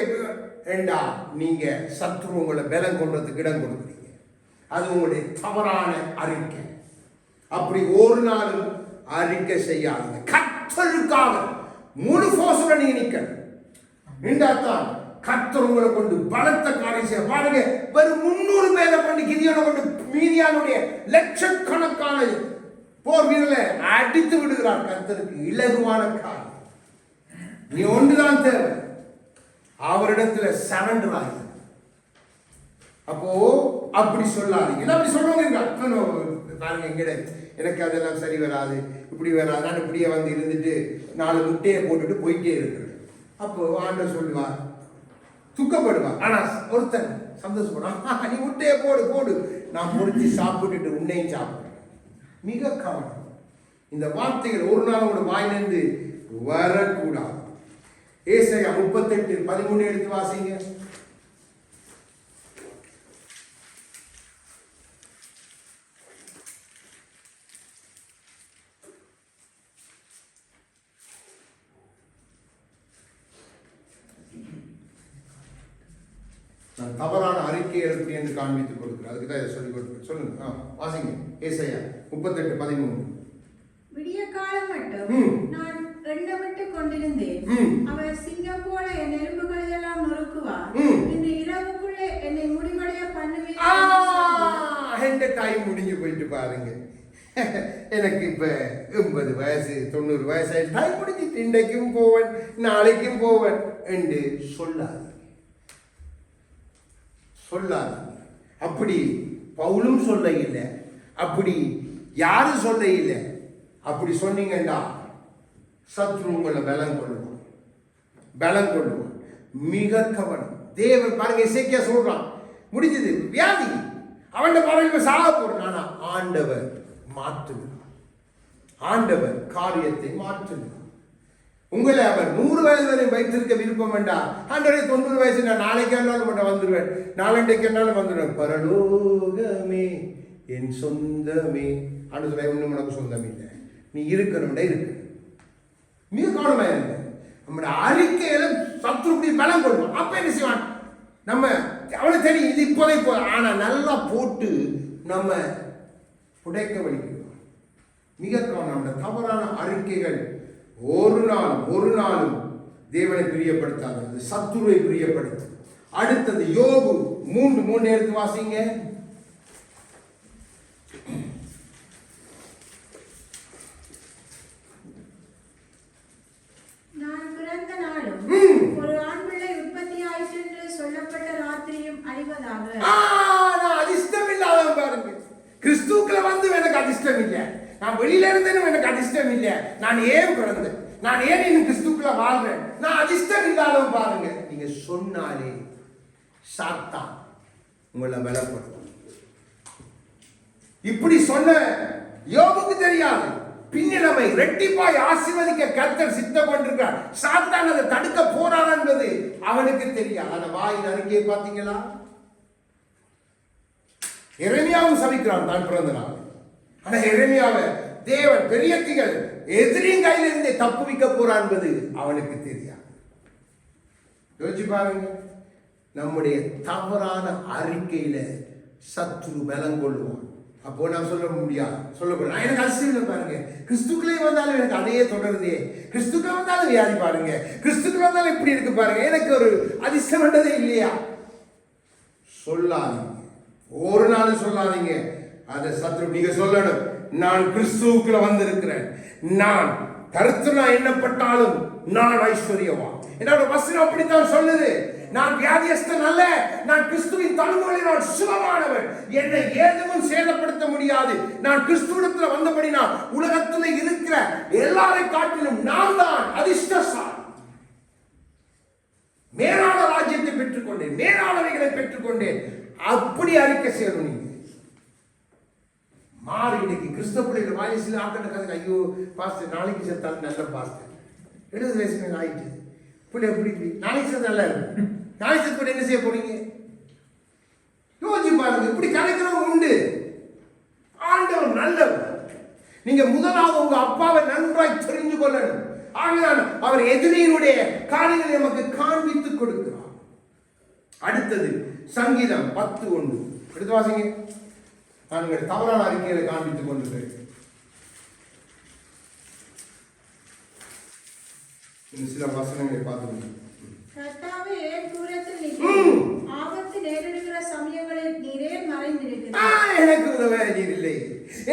ஏண்டா நீங்க சத்ரு உங்களை பலம் கொள்றதுக்கு இடம் கொடுக்குறீங்க. அது உங்களுடைய தவறான அறிக்கை. அப்படி ஒரு நாள் அறிக்கை செய்யாதீங்க. கர்த்தருக்காக முழு போர்ஸுடன் நீங்க நிக்கணும். நின்றாத்தான் கர்த்தர் உங்களை கொண்டு பலத்த காரியம் செய்ய. பாருங்க, வெறும் 300 பேரை கொண்டு கிதியோனை கொண்டு மீதியானுடைய லட்சக்கணக்கான போர் வீரர்களை அடித்து விடுகிறார். கர்த்தருக்கு இலகுவான காரியம். நீ ஒன்றுதான் தேவை, அவரிடத்துல சரண்டர் ஆகி. அப்போ அப்படி சொல்லாதீங்க. அப்படி சொல்லுவாங்க பாருங்க, எங்கட எனக்கு அதெல்லாம் சரி வராது, இப்படி வராது, நான் இப்படியே வந்து இருந்துட்டு 4 முட்டையை போட்டுட்டு போயிட்டே இருக்கிறேன். அப்போ ஆண்டவர் சொல்லுவார், துக்கப்படுவார். ஆனா ஒருத்தன் சந்தோஷப்படுவான், நீ முட்டையை போடு போடு, நான் பொறிச்சு சாப்பிட்டுட்டு உன்னையும் சாப்பிடுறேன். மிக கவனம், இந்த வார்த்தைகள் ஒரு நாள் உங்களோட வாயிலிருந்து வரக்கூடாது. ஏசாயா 38:13 எடுத்து வாசிங்க. நான் தவறான அறிக்கையை எப்படி என்று காண்பித்துக் கொடுக்கிறேன், அதுக்கு தான் இதை சொல்லிக் கொடுக்கிறேன். சொல்லுங்க, வாசிங்க. ஏசாயா 38:13. விடிய காலம் மட்டும் நான் எண்ணமிட்டு கொண்டிருந்தேன், அவர் சிங்கம் போல என் எலும்புகளை எல்லாம் நொறுக்குவார், இந்த இரவுக்குள்ளே என்னை முடிவடைய பண்ணுவேன். எந்த டைம் முடிஞ்சு போயிட்டு பாருங்க. எனக்கு இப்ப 80 வயசு 90 வயசு டைம் முடிஞ்சிட்டு, இன்றைக்கும் போவேன் நாளைக்கும் போவேன் என்று சொல்லாது. அப்படி பவுலும் சொல்ல இல்லை, அப்படி யாரும் சொல்ல இல்லை. அப்படி சொன்னீங்கன்னா சத்ரு உங்களை பலம் கொள்ளுவான். மிக கவனம். தேவன் பாருங்க, இசைக்கியா சொல்றான், முடிஞ்சது வியாதி, அவன் பாருங்க சாக போறான். ஆனா ஆண்டவர் மாற்றுகிறார், ஆண்டவர் காரியத்தை மாற்றுகிறார். உங்களை அவர் 100 வயது வரை வைத்திருக்க விருப்பம் வேண்டாம். ஆண்டவரே 90 வயசு, நான் நாளைக்கு என்னாலும் மட்டும் வந்துடுவேன், நாளைக்கு என்னாலும் வந்துடுவேன். பரலோகமே என் சொந்தமே, ஆண்டவரே ஒன்றும் உனக்கு சொந்தம் இல்லை, நீ இருக்கணும் இருக்கு. மிக கவனமா இருங்க. நம்முடைய அறிக்கையில சத்ருப்படி பலம் கொள்வோம். அப்ப என்ன செய்வான், நம்ம அவனுக்கு தெரியும் இது இப்போதை போ, ஆனா நல்லா போட்டு நம்ம உடைக்க வலிக்கிறோம். மிக கவனம். நம்முடைய தவறான அறிக்கைகள் ஒரு நாளும் தேவனை பிரியப்படுத்தாது, அது சத்துருவை பிரியப்படுத்து. அடுத்தது யோபு 3 எடுத்து வாசிங்க. நான் பிறந்த நாளும் ஒரு ஆண் பிள்ளை உற்பத்தியாயிற்று என்று சொல்லப்பட்ட ராத்திரியும் அழிவதாக. நான் அதிர்ஷ்டம் இல்லாதவன் பாருங்க. கிறிஸ்துக்குள்ள வந்து எனக்கு அதிர்ஷ்டம் இல்லை, நான் வெளியில இருந்தேன்னு எனக்கு அதிர்ஷ்டம் இல்லை. நான் ஏன் பிறந்தேன், நான் ஏன் இன்னும் கிறிஸ்துக்குள்ள வாழ்றேன், நான் அதிர்ஷ்டம் இல்லாதவன் பாருங்க. நீங்க சொன்னாலே சாத்தான் உங்களை பலப்படுத்தும். இப்படி சொன்ன யோபுக்கு தெரியாது, பின்னிலைமை ரெட்டிப்பாய் ஆசீர்வதிக்க கர்த்தர் சித்தம் கொண்டிருக்கிறார். சாத்தான் அதை தடுக்க போறான் என்பது அவனுக்கு தெரியாது. அந்த வாயின் அறிக்கையை பார்த்தீங்களா? எரேமியாவும் சபிக்கிறான் தான் பிறந்த நாள். ஆனா எரேமியாவை தேவன் பெரிய தீகள் எதிரின் கையிலிருந்து தப்புவிக்க போறான் என்பது அவனுக்கு தெரியாது. யோசிச்சு பாருங்க, நம்முடைய தவறான அறிக்கையில சத்ரு பலம் கொள்ளுவான். அப்போ நான் சொல்ல முடியாது, சொல்லக்கூடாது. எனக்கு அதிர்ஷ்டம் பாருங்க, கிறிஸ்துக்களே வந்தாலும் எனக்கு அதையே தொடருதே, கிறிஸ்துக்கள் வந்தாலும் வியாதி பாருங்க, கிறிஸ்துக்கள் வந்தாலும் இப்படி இருக்கு பாருங்க, எனக்கு ஒரு அதிர்ஷ்டம் இல்லையா சொல்லாதீங்க. ஒரு நாள் சொல்லாதீங்க. அதை சத்ரு நீங்க சொல்லணும். நான் கிறிஸ்துவுக்குள்ள வந்திருக்கிறேன். நான் கருத்துனா எண்ணப்பட்டாலும் நான் ஐஸ்வர்யவான். என்னோட வசனம் அப்படித்தான் சொல்லுது. நான் வியாதியஸ்தன் அல்ல, நான் கிறிஸ்துவின் தழும்புகளில் நான் சுகமானவன். என்னை எதுவும் சேதப்படுத்த முடியாது. நான் கிறிஸ்துவிடத்துல வந்தபடி நான் உலகத்துல இருக்கிற எல்லாரை காட்டிலும் நான் தான் அதிர்ஷ்டசாலி. மேலான ராஜ்யத்தை பெற்றுக்கொண்டேன், மேலானவைகளை பெற்றுக்கொண்டேன். அப்படி அறிக்கை செய்யணும். நீங்க மாறி இன்னைக்கு கிறிஸ்தவ பிள்ளைகள் வாயிசில் ஆக்கட்டுக்காக ஐயோ பாஸ்டர் நாளைக்கு செத்தாலும் நல்ல பாஸ்டர் 70 வயசுக்கு ஆயிடுச்சு பிள்ளை எப்படி நாளைக்கு செத்து நல்லா இருக்கும். நாளைக்கு செத்து என்ன செய்ய போறீங்க? யோசிச்சு பாருங்க. இப்படி கிடைக்கிறவங்க உண்டு. ஆண்டவர் நல்லவர். நீங்க முதலாவது உங்க அப்பாவை நன்றாய் தெரிஞ்சு கொள்ளணும். ஆனால் அவர் எதிரியினுடைய காரியங்களை நமக்கு காண்பித்து கொடுக்கிறார். அடுத்தது சங்கீதம் 10:1 எடுத்து வாசிங்க. நான் உங்கள் தவறான அறிக்கைகளை காண்பித்துக் கொண்டிருக்கிறேன். சில வசனங்களை பார்த்து கர்த்தாவே தூரத்தில் நிற்கிறேன். ஆபத்து நேரிடுகிற சமயங்களில் நீரே மறைந்திருக்கிறீர். எனக்கு உதவ நீர் இல்லை,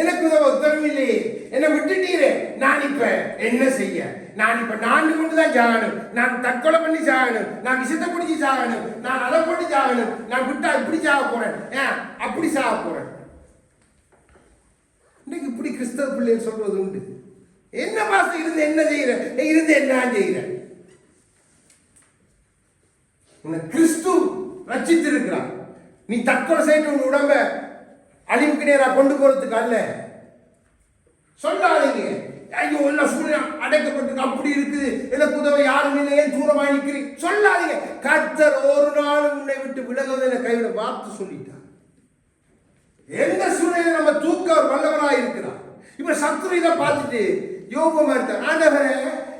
எனக்கு உதவ உத்தரவு இல்லை, என்னை விட்டுட்டீரே. நான் இப்ப என்ன செய்ய? நான் இப்ப 4 கொண்டுதான் சாகணும். நான் தற்கொலை பண்ணி சாகணும். நான் விஷத்தை பிடிச்சி சாகணும். நான் அதை போட்டு சாகணும். நான் விட்டா இப்படி சாக போறேன், அப்படி சாக போறேன். இன்னைக்கு இப்படி கிறிஸ்தவ பிள்ளைகள் சொல்றது உண்டு. என்ன பாசம் இருந்து என்ன செய்யற? இருந்து என்ன செய்யற? உன்னை கிறிஸ்து ரட்சித்திருக்கிறார். நீ தற்கொலை செய்து உன் உடம்ப அழிவுக்கு நேரா கொண்டு போறதுக்கு அல்ல. சொல்லாதீங்க ஐயோ என்ன சூழ்நிலை அடைக்கப்பட்டு அப்படி இருக்குது, எனக்கு உதவ யாரும் இல்லை, ஏன் தூரமாய் நிற்கிறீங்க சொல்லாதீங்க. கர்த்தர் ஒரு நாள் உன்னை விட்டு விலகுவதை கைவிட வார்த்தை சொல்லிட்டார். எந்த சூழ்நிலையில நம்ம தூக்க வல்லவராய் இருக்கிறார். இப்ப சத்துரு இதை பார்த்துட்டு யோகமா இருக்கார். ஆண்டவரே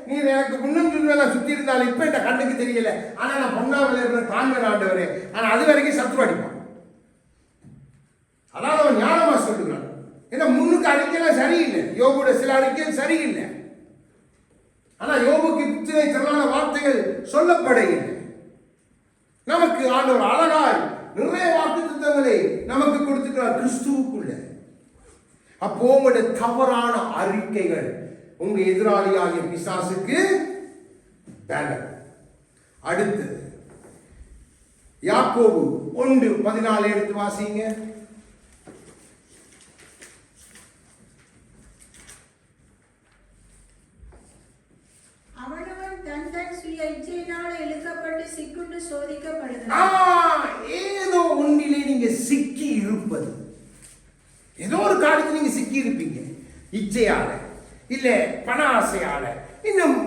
நீ எனக்கு முன்னும் பின்னெல்லாம் சுத்தி இருந்தாலும் இப்ப இந்த கண்ணுக்கு தெரியல, ஆனா நான் பொன்னாவில் இருக்கிற தாங்க ஆண்டவரே. ஆனா அது வரைக்கும் சத்துரு அடிப்பான். அதாவது அவன் ஞானமா சொல்லுகிறான். ஏன்னா முன்னுக்கு அறிக்கையெல்லாம் சரியில்லை. யோபுட சில அறிக்கைகள் சரியில்லை. ஆனா யோபுக்கு இத்தனை திரளான வார்த்தைகள் சொல்லப்படையில்லை. நமக்கு ஆண்டவர் அழகாய் நிறைய வாக்குத்தத்தங்களை நமக்கு கொடுத்துக்கிறார் கிறிஸ்துவுக்குள்ள. அப்போ உங்களுடைய தவறான அறிக்கைகள் உங்க எதிராளியாகிய பிசாசுக்கு பேனர். அடுத்து யாக்கோபு 1:14 எடுத்து வாசிங்க. அவனவன் தன் தன் சுய இச்சையினால் இழுக்கப்பட்டு சிக்குண்டு சோதிக்கப்படுகிறான். ஏதோ ஒன்றிலே நீங்க சிக்கி இருப்பது, ஏதோ ஒரு காரியத்தில் நீங்க சிக்கி இருப்பீங்க. இச்சையால இல்ல பண ஆசையால இன்னும்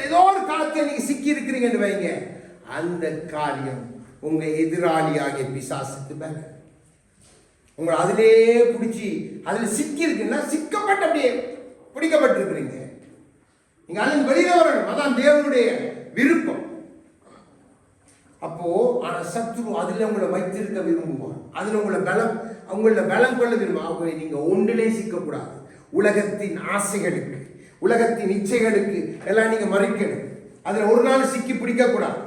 ஏதோ ஒரு காலத்தில் நீங்க சிக்கி இருக்கிறீங்கன்னு வைங்க. அந்த காரியம் உங்க எதிராளியாகிய பிசாசுக்கு மேல உங்களை அதிலே பிடிச்சி அதுல சிக்கி இருக்குன்னா சிக்கப்பட்ட அப்படியே பிடிக்கப்பட்டிருக்கிறீங்க. நீங்க அதில் வெளியில வரணும். அதான் தேவனுடைய விருப்பம். அப்போ ஆனா சத்ரு அதுல உங்களை வைத்திருக்க விரும்புவான். அதுல உங்கள பலம் கொள்ள விரும்புவான். ஆகவே நீங்க ஒன்றிலே சிக்கக்கூடாது. உலகத்தின் ஆசைகளுக்கு, உலகத்தின் இச்சைகளுக்கு எல்லாம் நீங்க மறைக்கணும். அதுல ஒரு நாள் சிக்கி பிடிக்க கூடாது.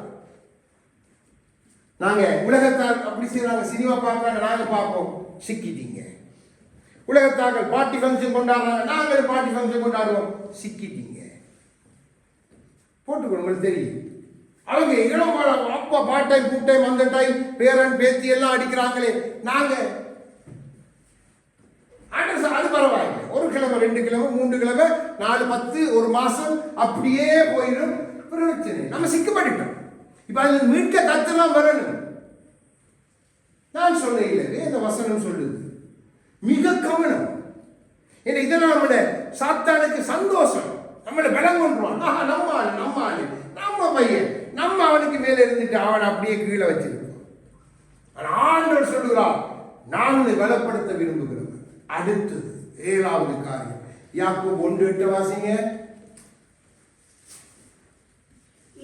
நாங்க உலகத்தார் அப்படி செய்யறாங்க, சினிமா பார்க்கறாங்க, நாங்க பார்ப்போம், சிக்கிட்டீங்க. உலகத்தார்கள் பார்ட்டி ஃபங்க்ஷன் கொண்டாடுறாங்க, நாங்கள் பார்ட்டி ஃபங்க்ஷன் கொண்டாடுவோம், சிக்கிட்டீங்க. போட்டுக்கணும். உங்களுக்கு தெரியும் அவங்க இளம் அப்பா பார்ட் டைம் ஃபுல் டைம் அந்த டைம் பேரன் பேத்தி எல்லாம் அடிக்கிறாங்களே. நாங்க அது பரவாயில்லை. 1 கிழமை 2 கிழமை 3 கிழமை 4 10 1 மாசம் அப்படியே போயிடும். பிரச்சனை நம்ம சிக்கப்பட்டுட்டோம். இப்ப அது மீட்க கத்தெல்லாம் வரணும். நான் சொல்ல இல்லை, வேத வசனம் சொல்லுது. மிக கவனம். ஏன்னா இதெல்லாம் நம்மளோட சாத்தானுக்கு சந்தோஷம். நம்மளை பலம் கொண்டுருவான். நம்ம பையன் நம்ம அவனுக்கு மேல இருந்துட்டு அவனை அப்படியே கீழே வச்சிருக்கோம். ஆனா ஆண்டவர் சொல்லுகிறார், நான் உன்னை பலப்படுத்த விரும்புகிறேன். அடுத்தது 7வது காரியம் யாக்கோபு 1:8 வாசிங்க.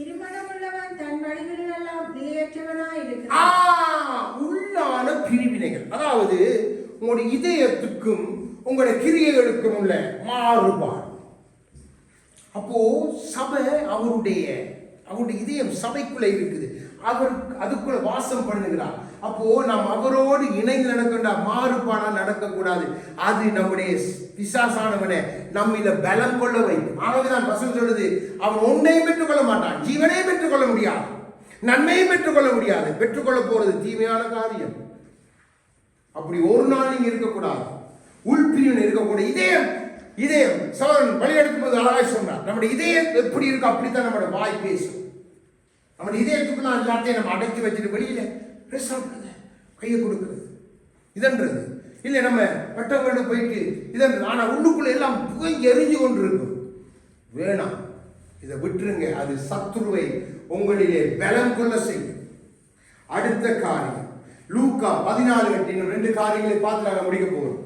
இருமனமுள்ளவன் தன் வழிகளில் எல்லாம் நிலையற்றவனாய் இருக்கிறான். உள்ளான பிரிவினைகள், அதாவது உங்களுடைய இதயத்துக்கும் உங்களுடைய கிரியைகளுக்கும் உள்ள மாறுபாடு. அப்போ சபை அவருடைய இதயம் சபைக்குள்ள இருக்குது. அவர் அதுக்குள்ள வாசம் பண்ணுகிறார். அப்போ நாம் அவரோடு இணைந்து நடக்கின்ற மாறுபாடா நடக்கக்கூடாது. அது நம்முடைய பிசாசானவனை நம்மில பலம் கொள்ள வைக்கும். ஆகவேதான் வசனம் சொல்லுது, அவன் ஒன்றையும் பெற்றுக் கொள்ள மாட்டான், ஜீவனையும் பெற்றுக் கொள்ள முடியாது, நன்மையும் பெற்றுக்கொள்ள முடியாது. பெற்றுக்கொள்ள போறது தீமையான காரியம். அப்படி ஒரு நாள் நீங்க இருக்கக்கூடாது, உள்பிரிவினை இருக்கக்கூடாது. இதயம் சோழன் வழியெடுக்கும் போது அழகாய் சொன்னார், நம்முடைய இதயம் எப்படி இருக்கு அப்படித்தான் நம்மளோட வாய் பேசும். நம்முடைய இதயத்துக்கு நான் எல்லாத்தையும் நம்ம அடக்கி வச்சுட்டு வெளியில கையை கொடுக்குறது இதன்றது இல்லை. நம்ம மற்றவங்களோட போயிட்டு இதன்றது, ஆனா உள்ளுக்குள்ள எல்லாம் எரிஞ்சு கொண்டு இருக்கும். வேணாம், இதை விட்டுருங்க. அது சத்துருவை உங்களிலே பலம் கொள்ள செய்யும். அடுத்த காரியம் லூக்கா 14 இன்னும் 2 காரியங்களை பார்த்து நாங்கள் முடிக்க போகிறோம்.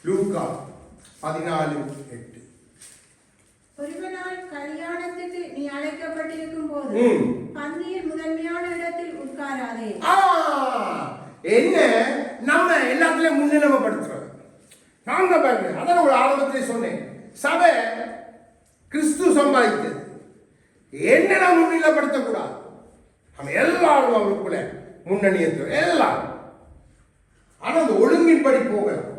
லூக்கா 14:8. ஒருவனால் கல்யாணத்துக்கு நீ அழைக்கப்பட்டிருக்கும் போது பந்தியில் முதன்மையான இடத்தில் உட்காராதே. என்ன நம்ம எல்லாத்துலயும் முன்னிலைமைப்படுத்துறோம். நாங்க பாருங்க, அதான் ஒரு ஆரம்பத்திலே சொன்னேன், சபை கிறிஸ்து சம்பாதித்தது. என்ன நாம் முன்னிலைப்படுத்தக்கூடாது. நம்ம எல்லாரும் அவருக்குள்ள முன்னணியத்தோம் எல்லாம். ஆனா அந்த ஒழுங்கின்படி போகலாம்.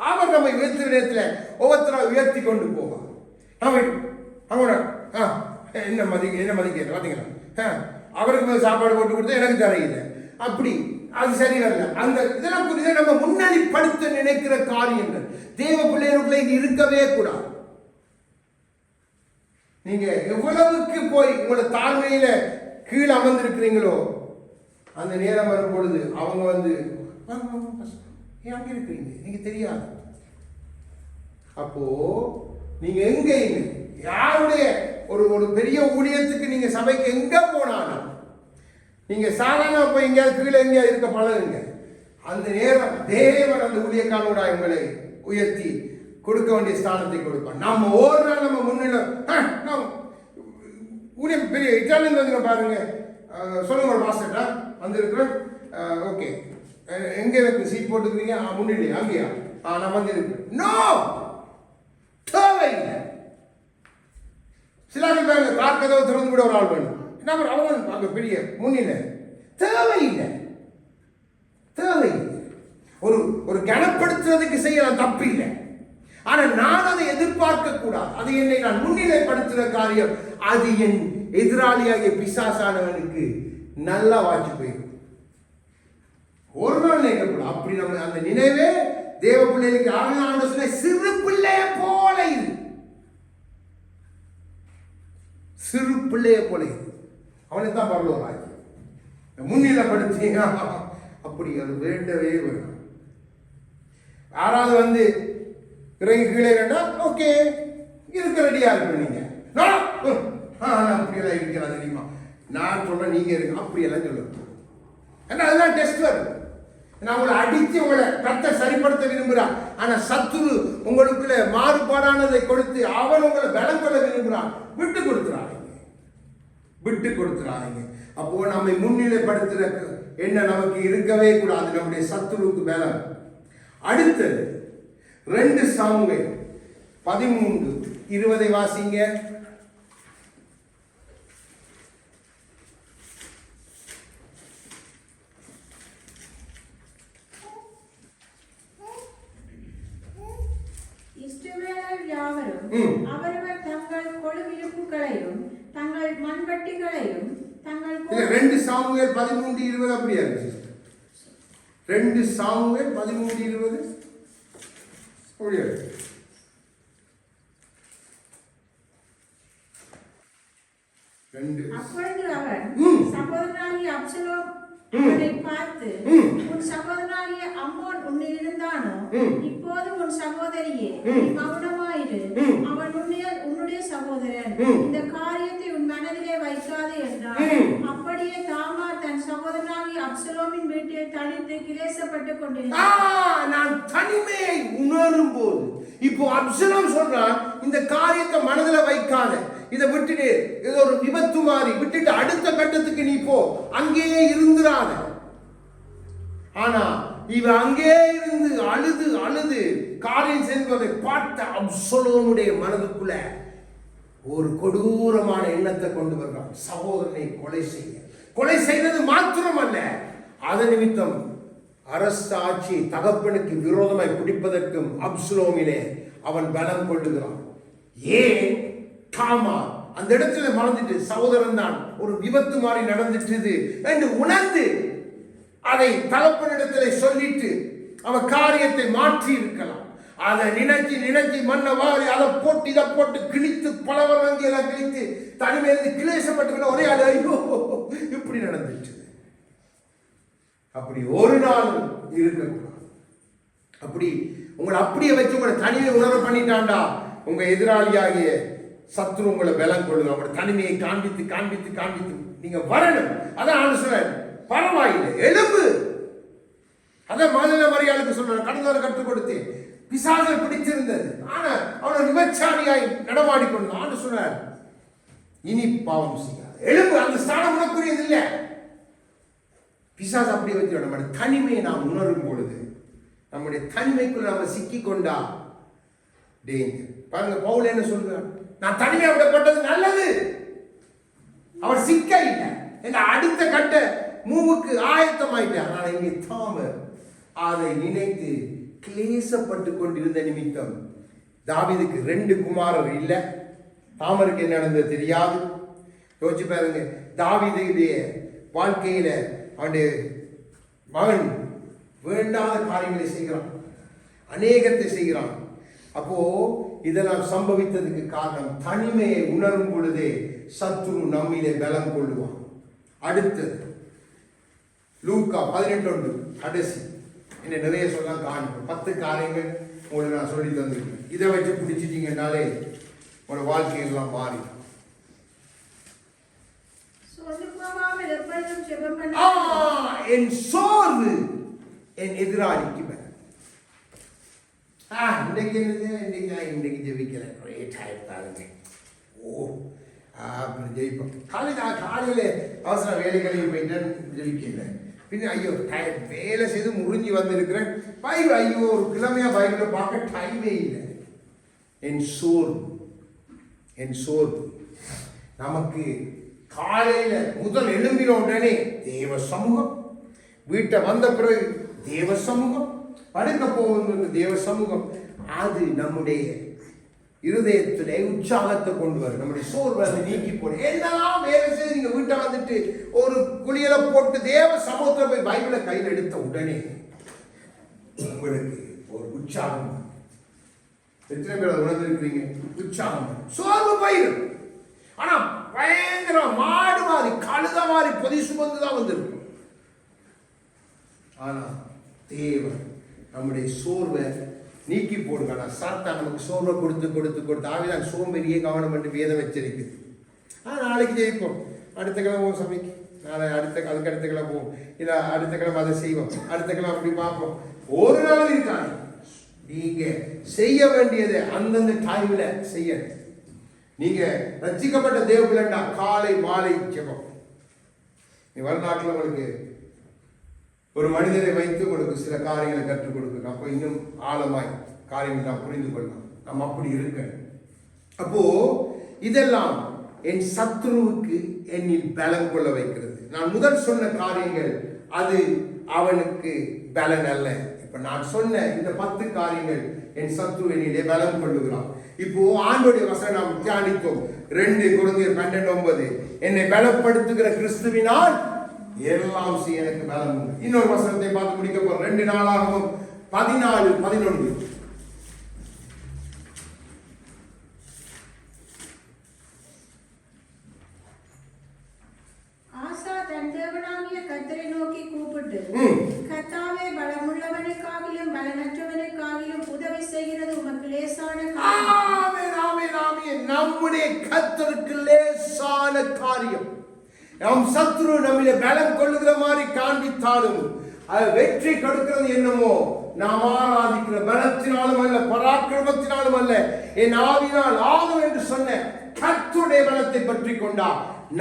அவர் நம்ம உயர்த்த விதத்துல ஒவ்வொருத்தராக உயர்த்தி கொண்டு போவார். அவங்களோட என்ன மதிக்க பாத்தீங்களா, அவருக்கு சாப்பாடு போட்டு கொடுத்தா எனக்கு தரையில்லை, அப்படி அது சரி வரல. அந்த இதெல்லாம் புரியுது. நம்ம முன்னணிப்படுத்த நினைக்கிற காரியங்கள் தேவ பிள்ளைகளுக்குள்ள இது இருக்கவே கூடாது. நீங்க எவ்வளவுக்கு போய் உங்களோட தாழ்மையில கீழே அமர்ந்திருக்கிறீங்களோ அந்த நேரம் வரும் பொழுது அவங்க வந்து அங்க இருக்கிறீங்க, நீங்க தெரியாது. அப்போ நீங்க எங்க யாருடைய ஒரு பெரிய ஊழியத்துக்கு நீங்க சபைக்கு எங்க போனாலும் நீங்க சாதாரண போய் எங்கேயாவது கீழே எங்கேயாவது இருக்க பழகுங்க. அந்த நேரம் தேவன் அந்த ஊழியக்காரனோட எங்களை உயர்த்தி கொடுக்க வேண்டிய ஸ்தானத்தை கொடுப்பான். நம்ம ஒரு நாள் நம்ம முன்னிலை ஊழியம் பெரிய இட்டாலியன் வந்து பாருங்க, சொல்லுங்க ஒரு மாஸ்டர்டா வந்து இருக்கிறேன், ஓகே எங்க எனக்கு சீட் போட்டுக்கிறீங்க, முன்னிலை அங்கேயா, நான் வந்து இருக்கிறேன். நோ, தேவையில்லை. சில பேர் கார் கதவை திறந்து விட ஒரு ஆள் வேணும், என்ன அவ்வளவு அங்க பெரிய முன்னிலை தேவையில்லை. ஒரு கனப்படுத்துறதுக்கு செய்யலாம், தப்பு இல்லை. ஆனா நான் அதை எதிர்பார்க்க கூடாது. அது என்னை நான் முன்னிலைப்படுத்துற காரியம். அது என் எதிராளியாகிய பிசாசானவனுக்கு நல்லா வாட்சி போயிடும். ஒரு நாள் நினைக்கக்கூடாது. அப்படி நம்ம அந்த நினைவே தேவ பிள்ளைகளுக்கு ஆண்டவரே சிறு பிள்ளைய போல இது, சிறு பிள்ளைய போல இது. அவனை தான் பரலோராஜ் முன்னிலைப்படுத்தி அப்படி அது வேண்டவே வேணும். யாராவது வந்து இறங்கி கீழே கண்டா ஓகே இருக்க ரெடியா இருக்கணும். நீங்க அப்படியெல்லாம் இருக்கிறாங்க தெரியுமா, நான் சொல்றேன் நீங்க இருக்கு அப்படியெல்லாம் சொல்லுங்க. ஏன்னா அதுதான் டெஸ்ட் வருது. நான் உங்களை அடித்து உங்களை கத்தை சரிப்படுத்த விரும்புகிறான். ஆனா சத்துரு உங்களுக்குள்ள மாறுபாடானதை கொடுத்து அவன் உங்களை பலம் கொள்ள விரும்புகிறான். விட்டு கொடுத்துறாங்க. அப்போ நம்மை முன்னிலைப்படுத்துற என்ன நமக்கு இருக்கவே கூடாது, நம்முடைய சத்துருவுக்கு பலம். அடுத்தது 2 சாமுவேல் 13:20 வாசிங்க. இஸ்ரவேலர் யாவரும் அவரவர் தங்கள் கொழுவிருப்புகளையும் தங்கள் மண்வெட்டிகளையும் தங்கள் 2 சாமுவேல் 13:20 அப்படியா இருக்கு. 2 சாமுவேல் 13:20 அப்படியா இருக்கு. அப்பொழுது அவன் சகோதரனாகிய அப்சலோம் அவனை பார்த்து, உன் சகோதரனாகிய அம்மோன் உன்னில் இருந்தானோ, இப்போது உன் சகோதரியே மௌனமாயிரு, அவன் உன்னுடைய சகோதரன், இந்த காரியத்தை உன் மனதிலே வைக்காது என்றான். அப்படியே தாமார் தன் சகோதரனாகிய அப்சலோமின் வீட்டில் தனித்து கிளேசப்பட்டு கொண்டிருந்தான். நான் தனிமையை உணரும் போது இப்போ அப்சலோம் சொல்றான், இந்த காரியத்தை மனதில் வைக்காத, இதை விட்டுட்டு ஏதோ ஒரு விபத்து மாதிரி விட்டுட்டு அடுத்த கட்டத்துக்கு நீ போ, அங்கேயே இருந்துராத. ஆனா இவ அங்கே இருந்து அழுது காரியம் செய்வதை பார்த்த அப்சலோமுடைய மனதுக்குள்ள ஒரு கொடூரமான எண்ணத்தை கொண்டு வருகிறான். சகோதரனை கொலை செய்தது மாத்திரமல்ல, அதன் நிமித்தம் அரசு ஆட்சி தகப்பனுக்கு விரோதமாய் பிடிப்பதற்கும் அப்சலோமிலே அவன் பலம் கொள்ளுகிறான். ஏன்? தாமார் அந்த இடத்துல மறந்துட்டு, சகோதரன் தான் ஒரு விபத்து மாதிரி நடந்துட்டு என்று உணர்ந்து அதை தகப்பனிடத்துல சொல்லிட்டு அவன் காரியத்தை மாற்றி இருக்கலாம். அதை நினைச்சு மண்ணை வாரி அதை போட்டு இதை போட்டு கிழித்து பலவர் வாங்கி எல்லாம் கிழித்து தனிமையிலிருந்து கிளேசப்பட்டு ஒரே ஆள் ஐயோ இப்படி நடந்துச்சு. அப்படி ஒரு நாள் இருக்கக்கூடாது. அப்படி உங்களை அப்படியே வச்சு உங்களை தனிமையை உணர பண்ணிட்டாண்டா, உங்க எதிராளியாகிய சத்ரு உங்களை பலம் கொள்ளுங்க. உங்களோட தனிமையை காண்பித்து நீங்க வரணும். அதான் ஆலோசனை. பரவாயில்லை, எலும்பு. அதான் மதுரை மரியாதைக்கு சொல்றாங்க. கடந்த கற்றுக் கொடுத்தேன். பிசாசை பிடிச்சிருந்தது, ஆனா அவனை விபச்சாரியாய் நடமாடிக்கொண்டு சொன்னார், இனி பாவம் செய்யாது. எலும்பு அந்த ஸ்தானம் உணர்க்குரியது இல்லை. பிசாசு அப்படி வச்சு நம்முடைய தனிமையை நாம் உணரும் பொழுது, நம்முடைய தனிமைக்குள்ள நம்ம சிக்கி கொண்டா டேஞ்சர். பாருங்க, பவுல் என்ன சொல்றார்? நான் தனிமையை விடப்பட்டது நல்லது. அவர் சிக்க இல்லை, அடுத்த கட்ட மூவுக்கு ஆயத்தமாயிட்டார். ஆனால் இங்கே தாமர் அதை நினைத்து கிளேசப்பட்டு கொண்டிருந்த நிமித்தம் தாவீதுக்கு 2 குமாரர் இல்லை. தாமருக்கு என்ன நடந்தது தெரியாது. யோசிச்சு பாருங்க, தாவீதுடைய வாழ்க்கையில அவனுடைய மகன் வேண்டாத காரியங்களை செய்கிறான், அநேகத்தை செய்கிறான். அப்போ இதெல்லாம் சம்பவித்ததுக்கு காரணம், தனிமையை உணரும் பொழுதே சத்துரு நம்மிலே பலம் கொள்ளுவான். அடுத்தது லூக்கா 18 கடைசி. என்ன நிறைய சொல்ல காணும். 10 காரியங்கள் உங்களுக்கு நான் சொல்லி தந்திருக்கேன். இதை வச்சு பிடிச்சிட்டீங்கன்னாலே உங்களோட வாழ்க்கையெல்லாம் மாறி. என் சோர்வு என் எதிராளிக்கு இன்னைக்கு இன்னைக்கு ஜெபிக்கிறேன், ஒரே டயர்டாருங்க. அப்படி ஜெயிப்போம். காலையில் அவசர வேலைகளையும் போயிட்டேன், ஜெபிக்கல. பின்ன ஐயோ டயர்ட், வேலை செய்து முறிஞ்சி வந்திருக்கிறேன். ஐயோ ஒரு கிழமையா பைபிளை பார்க்க டைமே இல்லை. என் சோர்வு நமக்கு காலையில முதல் எழும்பின உடனே தேவ சமூகம், வீட்டை வந்த பிறகு தேவ சமூகம், படுக்க போவது தேவ சமூகம். அது நம்முடைய இருதயத்திலே உற்சாகத்தை கொண்டு வரும். நம்முடைய சோர்வை நீக்கி போடும். என்னெல்லாம் வேலை செய்து நீங்க வீட்டை வந்துட்டு ஒரு குளியலை போட்டு தேவ சமூகத்துல போய் பைபிளை கையில் எடுத்த உடனே உங்களுக்கு ஒரு உற்சாகம். எத்தனை பேர் உணர்ந்திருக்கிறீங்க? உற்சாகம், சோர்வு போயிடும். ஆனா பயங்கர மாடு மாதிரி கழுத மாதிரி பொதி சுமந்துதான் வந்திருக்கும். ஆனா தேவன் நம்முடைய சோர்வை நீக்கி போடுங்க. சாத்தா நமக்கு சோர்வை கொடுத்து ஆவிதான் சோம்பேறியே கவனம் பண்ணி வேதம் வச்சிருக்குது. நாளைக்கு ஜெயிப்போம், அடுத்த கிழமை போவோம் சபைக்கு, நாளை அதுக்கு அடுத்த கிழமை போவோம், இல்லை அடுத்த கிழமை அதை செய்வோம், அடுத்த கிழமை அப்படி பார்ப்போம். ஒரு நாள் இருக்காங்க. நீங்க செய்ய வேண்டியதை அந்தந்த டைம்ல செய்ய. நீங்க ரட்சிக்கப்பட்ட தேவ பிள்ளைண்டா காலை மாலை ஜெபம். நீ வரலாற்றில் உங்களுக்கு ஒரு மனிதரை வைத்து உங்களுக்கு சில காரியங்களை கற்றுக் கொடுக்க, அப்போ இன்னும் ஆழமாய் காரியங்களை நாம் புரிந்து கொள்ளலாம். நம்ம அப்படி இருக்க. அப்போ இதெல்லாம் என் சத்ருவுக்கு என்னில் பலம் கொள்ள வைக்கிறது. நான் முதல் சொன்ன காரியங்கள் அது அவனுக்கு பலன் அல்ல. இப்ப நான் சொன்ன இந்த 10 காரியங்கள் என் சத்ரு என்னிலே பலம் கொள்ளுகிறான். இப்போ ஆண்டோடைய வசனம் நாம் தியானித்தோம். 2 கொரிந்தியர் 12:9 என்னை பலப்படுத்துகிற கிறிஸ்துவினால் எல்லாம் செய்ய எனக்கு பலம் உண்டு. இன்னொரு வசனத்தை பார்த்து முடிக்க போறோம். 2 நாளாகவும் 14:11 ஆசா தன் தேவனாகிய கர்த்தரை நோக்கி கூப்பிட்டு, கர்த்தாவே பலமுள்ளவனுக்காகிலும் பலனற்றவனுக்காகிலும் உதவி செய்கிறது உமக்கு லேசான காரியம். நம்முடைய கர்த்தருக்கு லேசான காரியம். நம் சத்ரு நம்மிலே பலம் கொள்ளுகிற மாதிரி காண்பித்தாலும் அது வெற்றி கொடுக்கிறது என்னமோ நாம் ஆராதிக்கிற பலத்தினாலும் அல்ல, பராக்கிரமத்தினாலும் அல்ல, என் ஆவினால் ஆகும் என்று சொன்ன கர்த்தருடைய பலத்தை பற்றி கொண்டா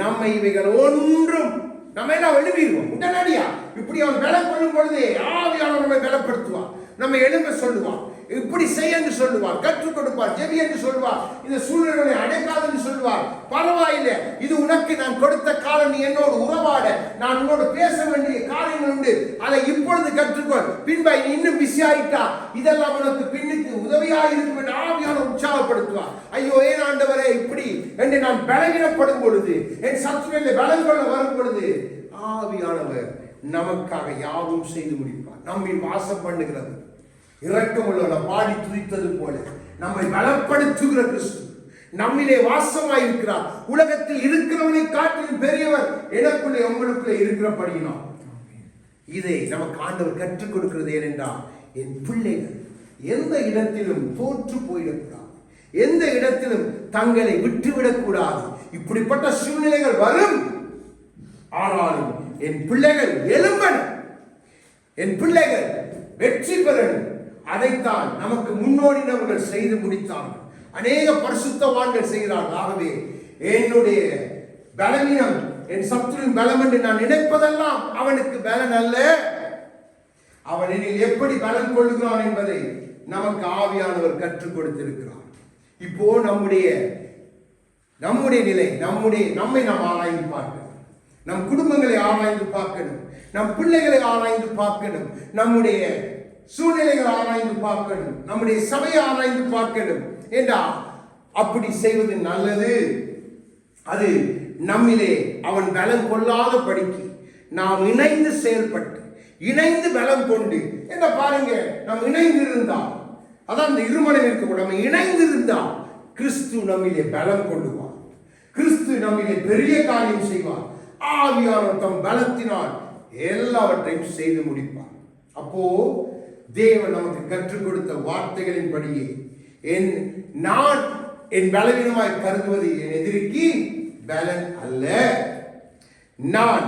நம்மை இவைகள் ஒன்றும் நம்ம எல்லாம் எழுப்பிடுவோம் உடனடியா. இப்படி அவன் பலம் கொள்ளும் பொழுதே ஆவியானவர் நம்மை பலப்படுத்துவான், நம்மை எழும்ப சொல்லுவான். இப்படி செய் என்று சொல்லுவார், கற்றுக் கொடுப்பார். ஜெபி என்று சொல்லுவார், இந்த சூழ்நிலைகளை அடைக்காது என்று சொல்லுவார். பரவாயில்லை, இது உனக்கு நான் கொடுத்த காலம், நீ என்னோடு உறவாட, நான் உன்னோடு பேச வேண்டிய காரியங்கள் உண்டு, அதை இப்பொழுது கற்றுக்கொள். பின்பை நீ இன்னும் பிஸியாயிட்டா இதெல்லாம் உனக்கு பின்னுக்கு உதவியாக இருக்கும் என்று ஆவியான உற்சாகப்படுத்துவார். ஐயோ ஏன் ஆண்டவரே இப்படி என்று நான் பலவீனப்படும் பொழுது, என் சத்துருவிலே பலம் கொள்ள வரும் பொழுது ஆவியானவர் நமக்காக யாவும் செய்து முடிப்பார். நம்மில் வாசம் பண்ணுகிறது இரக்கமுள்ள பாடி துதித்தது போல நம்மை பலப்படுத்துகிற கிறிஸ்து நம்மிலே வாசமாய் இருக்கிறார். உலகத்தில் இருக்கிறவனை காட்டிலும் பெரியவர் எனக்குள்ளே உங்களுக்குள்ளே இருக்கிறபடியினால் இதை நமக்கு ஆண்டவர் கற்றுக் கொடுக்கிறது. ஏனென்றால் என் பிள்ளைகள் எந்த இடத்திலும் தோற்று போயிடக்கூடாது, எந்த இடத்திலும் தங்களை விட்டுவிடக்கூடாது. இப்படிப்பட்ட சூழ்நிலைகள் வரும், ஆனாலும் என் பிள்ளைகள் எழும்பணும், என் பிள்ளைகள் வெற்றி பெறணும். அதைத்தான் நமக்கு முன்னோடினவர்கள் செய்து முடித்தார்கள், அநேக பரிசுத்தவான்கள் செய்கிறார்கள். ஆகவே என்னுடைய பலவீனம் என் சத்துருவின் பலம் என்று நான் நினைப்பதெல்லாம் அவனுக்கு பலன் அல்ல. அவன் என்னில் எப்படி பலன் கொள்ளுகிறான் என்பதை நமக்கு ஆவியானவர் கற்றுக் கொடுத்திருக்கிறார். இப்போ நம்முடைய நிலை, நம்மை நாம் ஆராய்ந்து பார்க்கணும், நம் குடும்பங்களை ஆராய்ந்து பார்க்கணும், நம் பிள்ளைகளை ஆராய்ந்து பார்க்கணும், நம்முடைய சூழ்நிலைகளை ஆராய்ந்து பார்க்கணும், நம்முடைய சபையை ஆராய்ந்து பார்க்கணும். என்றா அப்படி செய்வது நல்லது. அது நம்மிலே அவன் பலம் கொள்ளாத படிக்கு நாம் இணைந்து செயல்பட்டு இணைந்து பலம் கொண்டு என்ன பாருங்க, நாம் இணைந்து இருந்தால், அதான் இந்த இருமனம் இருக்கக்கூடாது, நம்ம இணைந்து இருந்தால் கிறிஸ்து நம்மிலே பலம் கொள்ளுவார், கிறிஸ்து நம்மிலே பெரிய காரியம் செய்வார். ஆவியானவர் தம் பலத்தினால் எல்லாவற்றையும் செய்து முடிப்பார். அப்போ தேவன் நமக்கு கற்றுக் கொடுத்த வார்த்தைகளின் படியே நான் என் பலவீனமாய் கருதுவது என் எதிரிக்கு பலன் அல்ல. நான்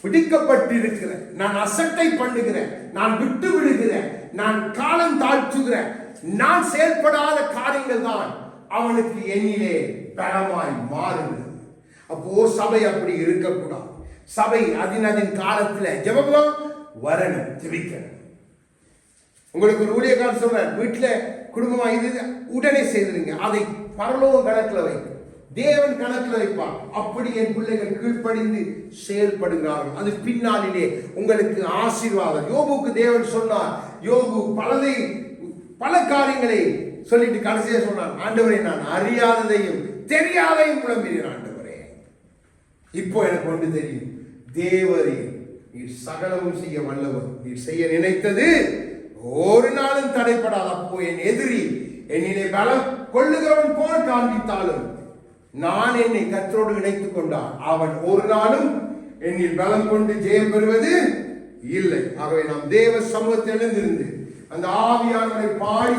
பிடிக்கப்பட்டிருக்கிறேன், நான் அசட்டை பண்ணுகிறேன், நான் விட்டு விடுகிறேன், நான் காலம் தாழ்த்துகிறேன், நான் செயல்படாத காரியங்கள் தான் அவனுக்கு என்னிலே பலமாய் மாறுகிறது. அப்போ சபை அப்படி இருக்கக்கூடாது. சபை அதின் காலத்துல ஜெபம் வரணும், ஜெபிக்கணும். உங்களுக்கு ஒரு ஊழியக்காரர் சொல்றார், வீட்டுல குடும்பமா இது உடனே செய்திருங்க, அதை பரலோக கணக்குல வைக்க, தேவன் கணக்குல வைப்பார். அப்படி என் பிள்ளைகள் கீழ்ப்படிந்து செயல்படுகிறார்கள், அது பின்னாளிலே உங்களுக்கு ஆசீர்வாதம். யோபுக்கு தேவன் சொன்னார், யோபு பல காரியங்களை சொல்லிட்டு கடைசியா சொன்னார், ஆண்டவரே நான் அறியாததையும் தெரியாதையும் புலம்பினேன் ஆண்டவரே, இப்போ எனக்கு ஒன்று தெரியும், தேவரே நீர் சகலமும் செய்ய வல்லவர், நீர் செய்ய நினைத்தது ஒரு நாளும் தடைப்படாத. அப்போ என் எதிரி என்னிலே பலம் கொள்ளுகிறவன் போல் காண்பித்தாலும் நான் என்னை கர்த்தரோடு இணைத்துக் கொண்டான், அவன் ஒரு நாளும் என்னில் பலம் கொண்டு ஜெயம் பெறுவது இல்லை. ஆகவே நாம் தேவ சமூகத்தில் எழுந்திருந்து அந்த ஆவியானவரை பாடி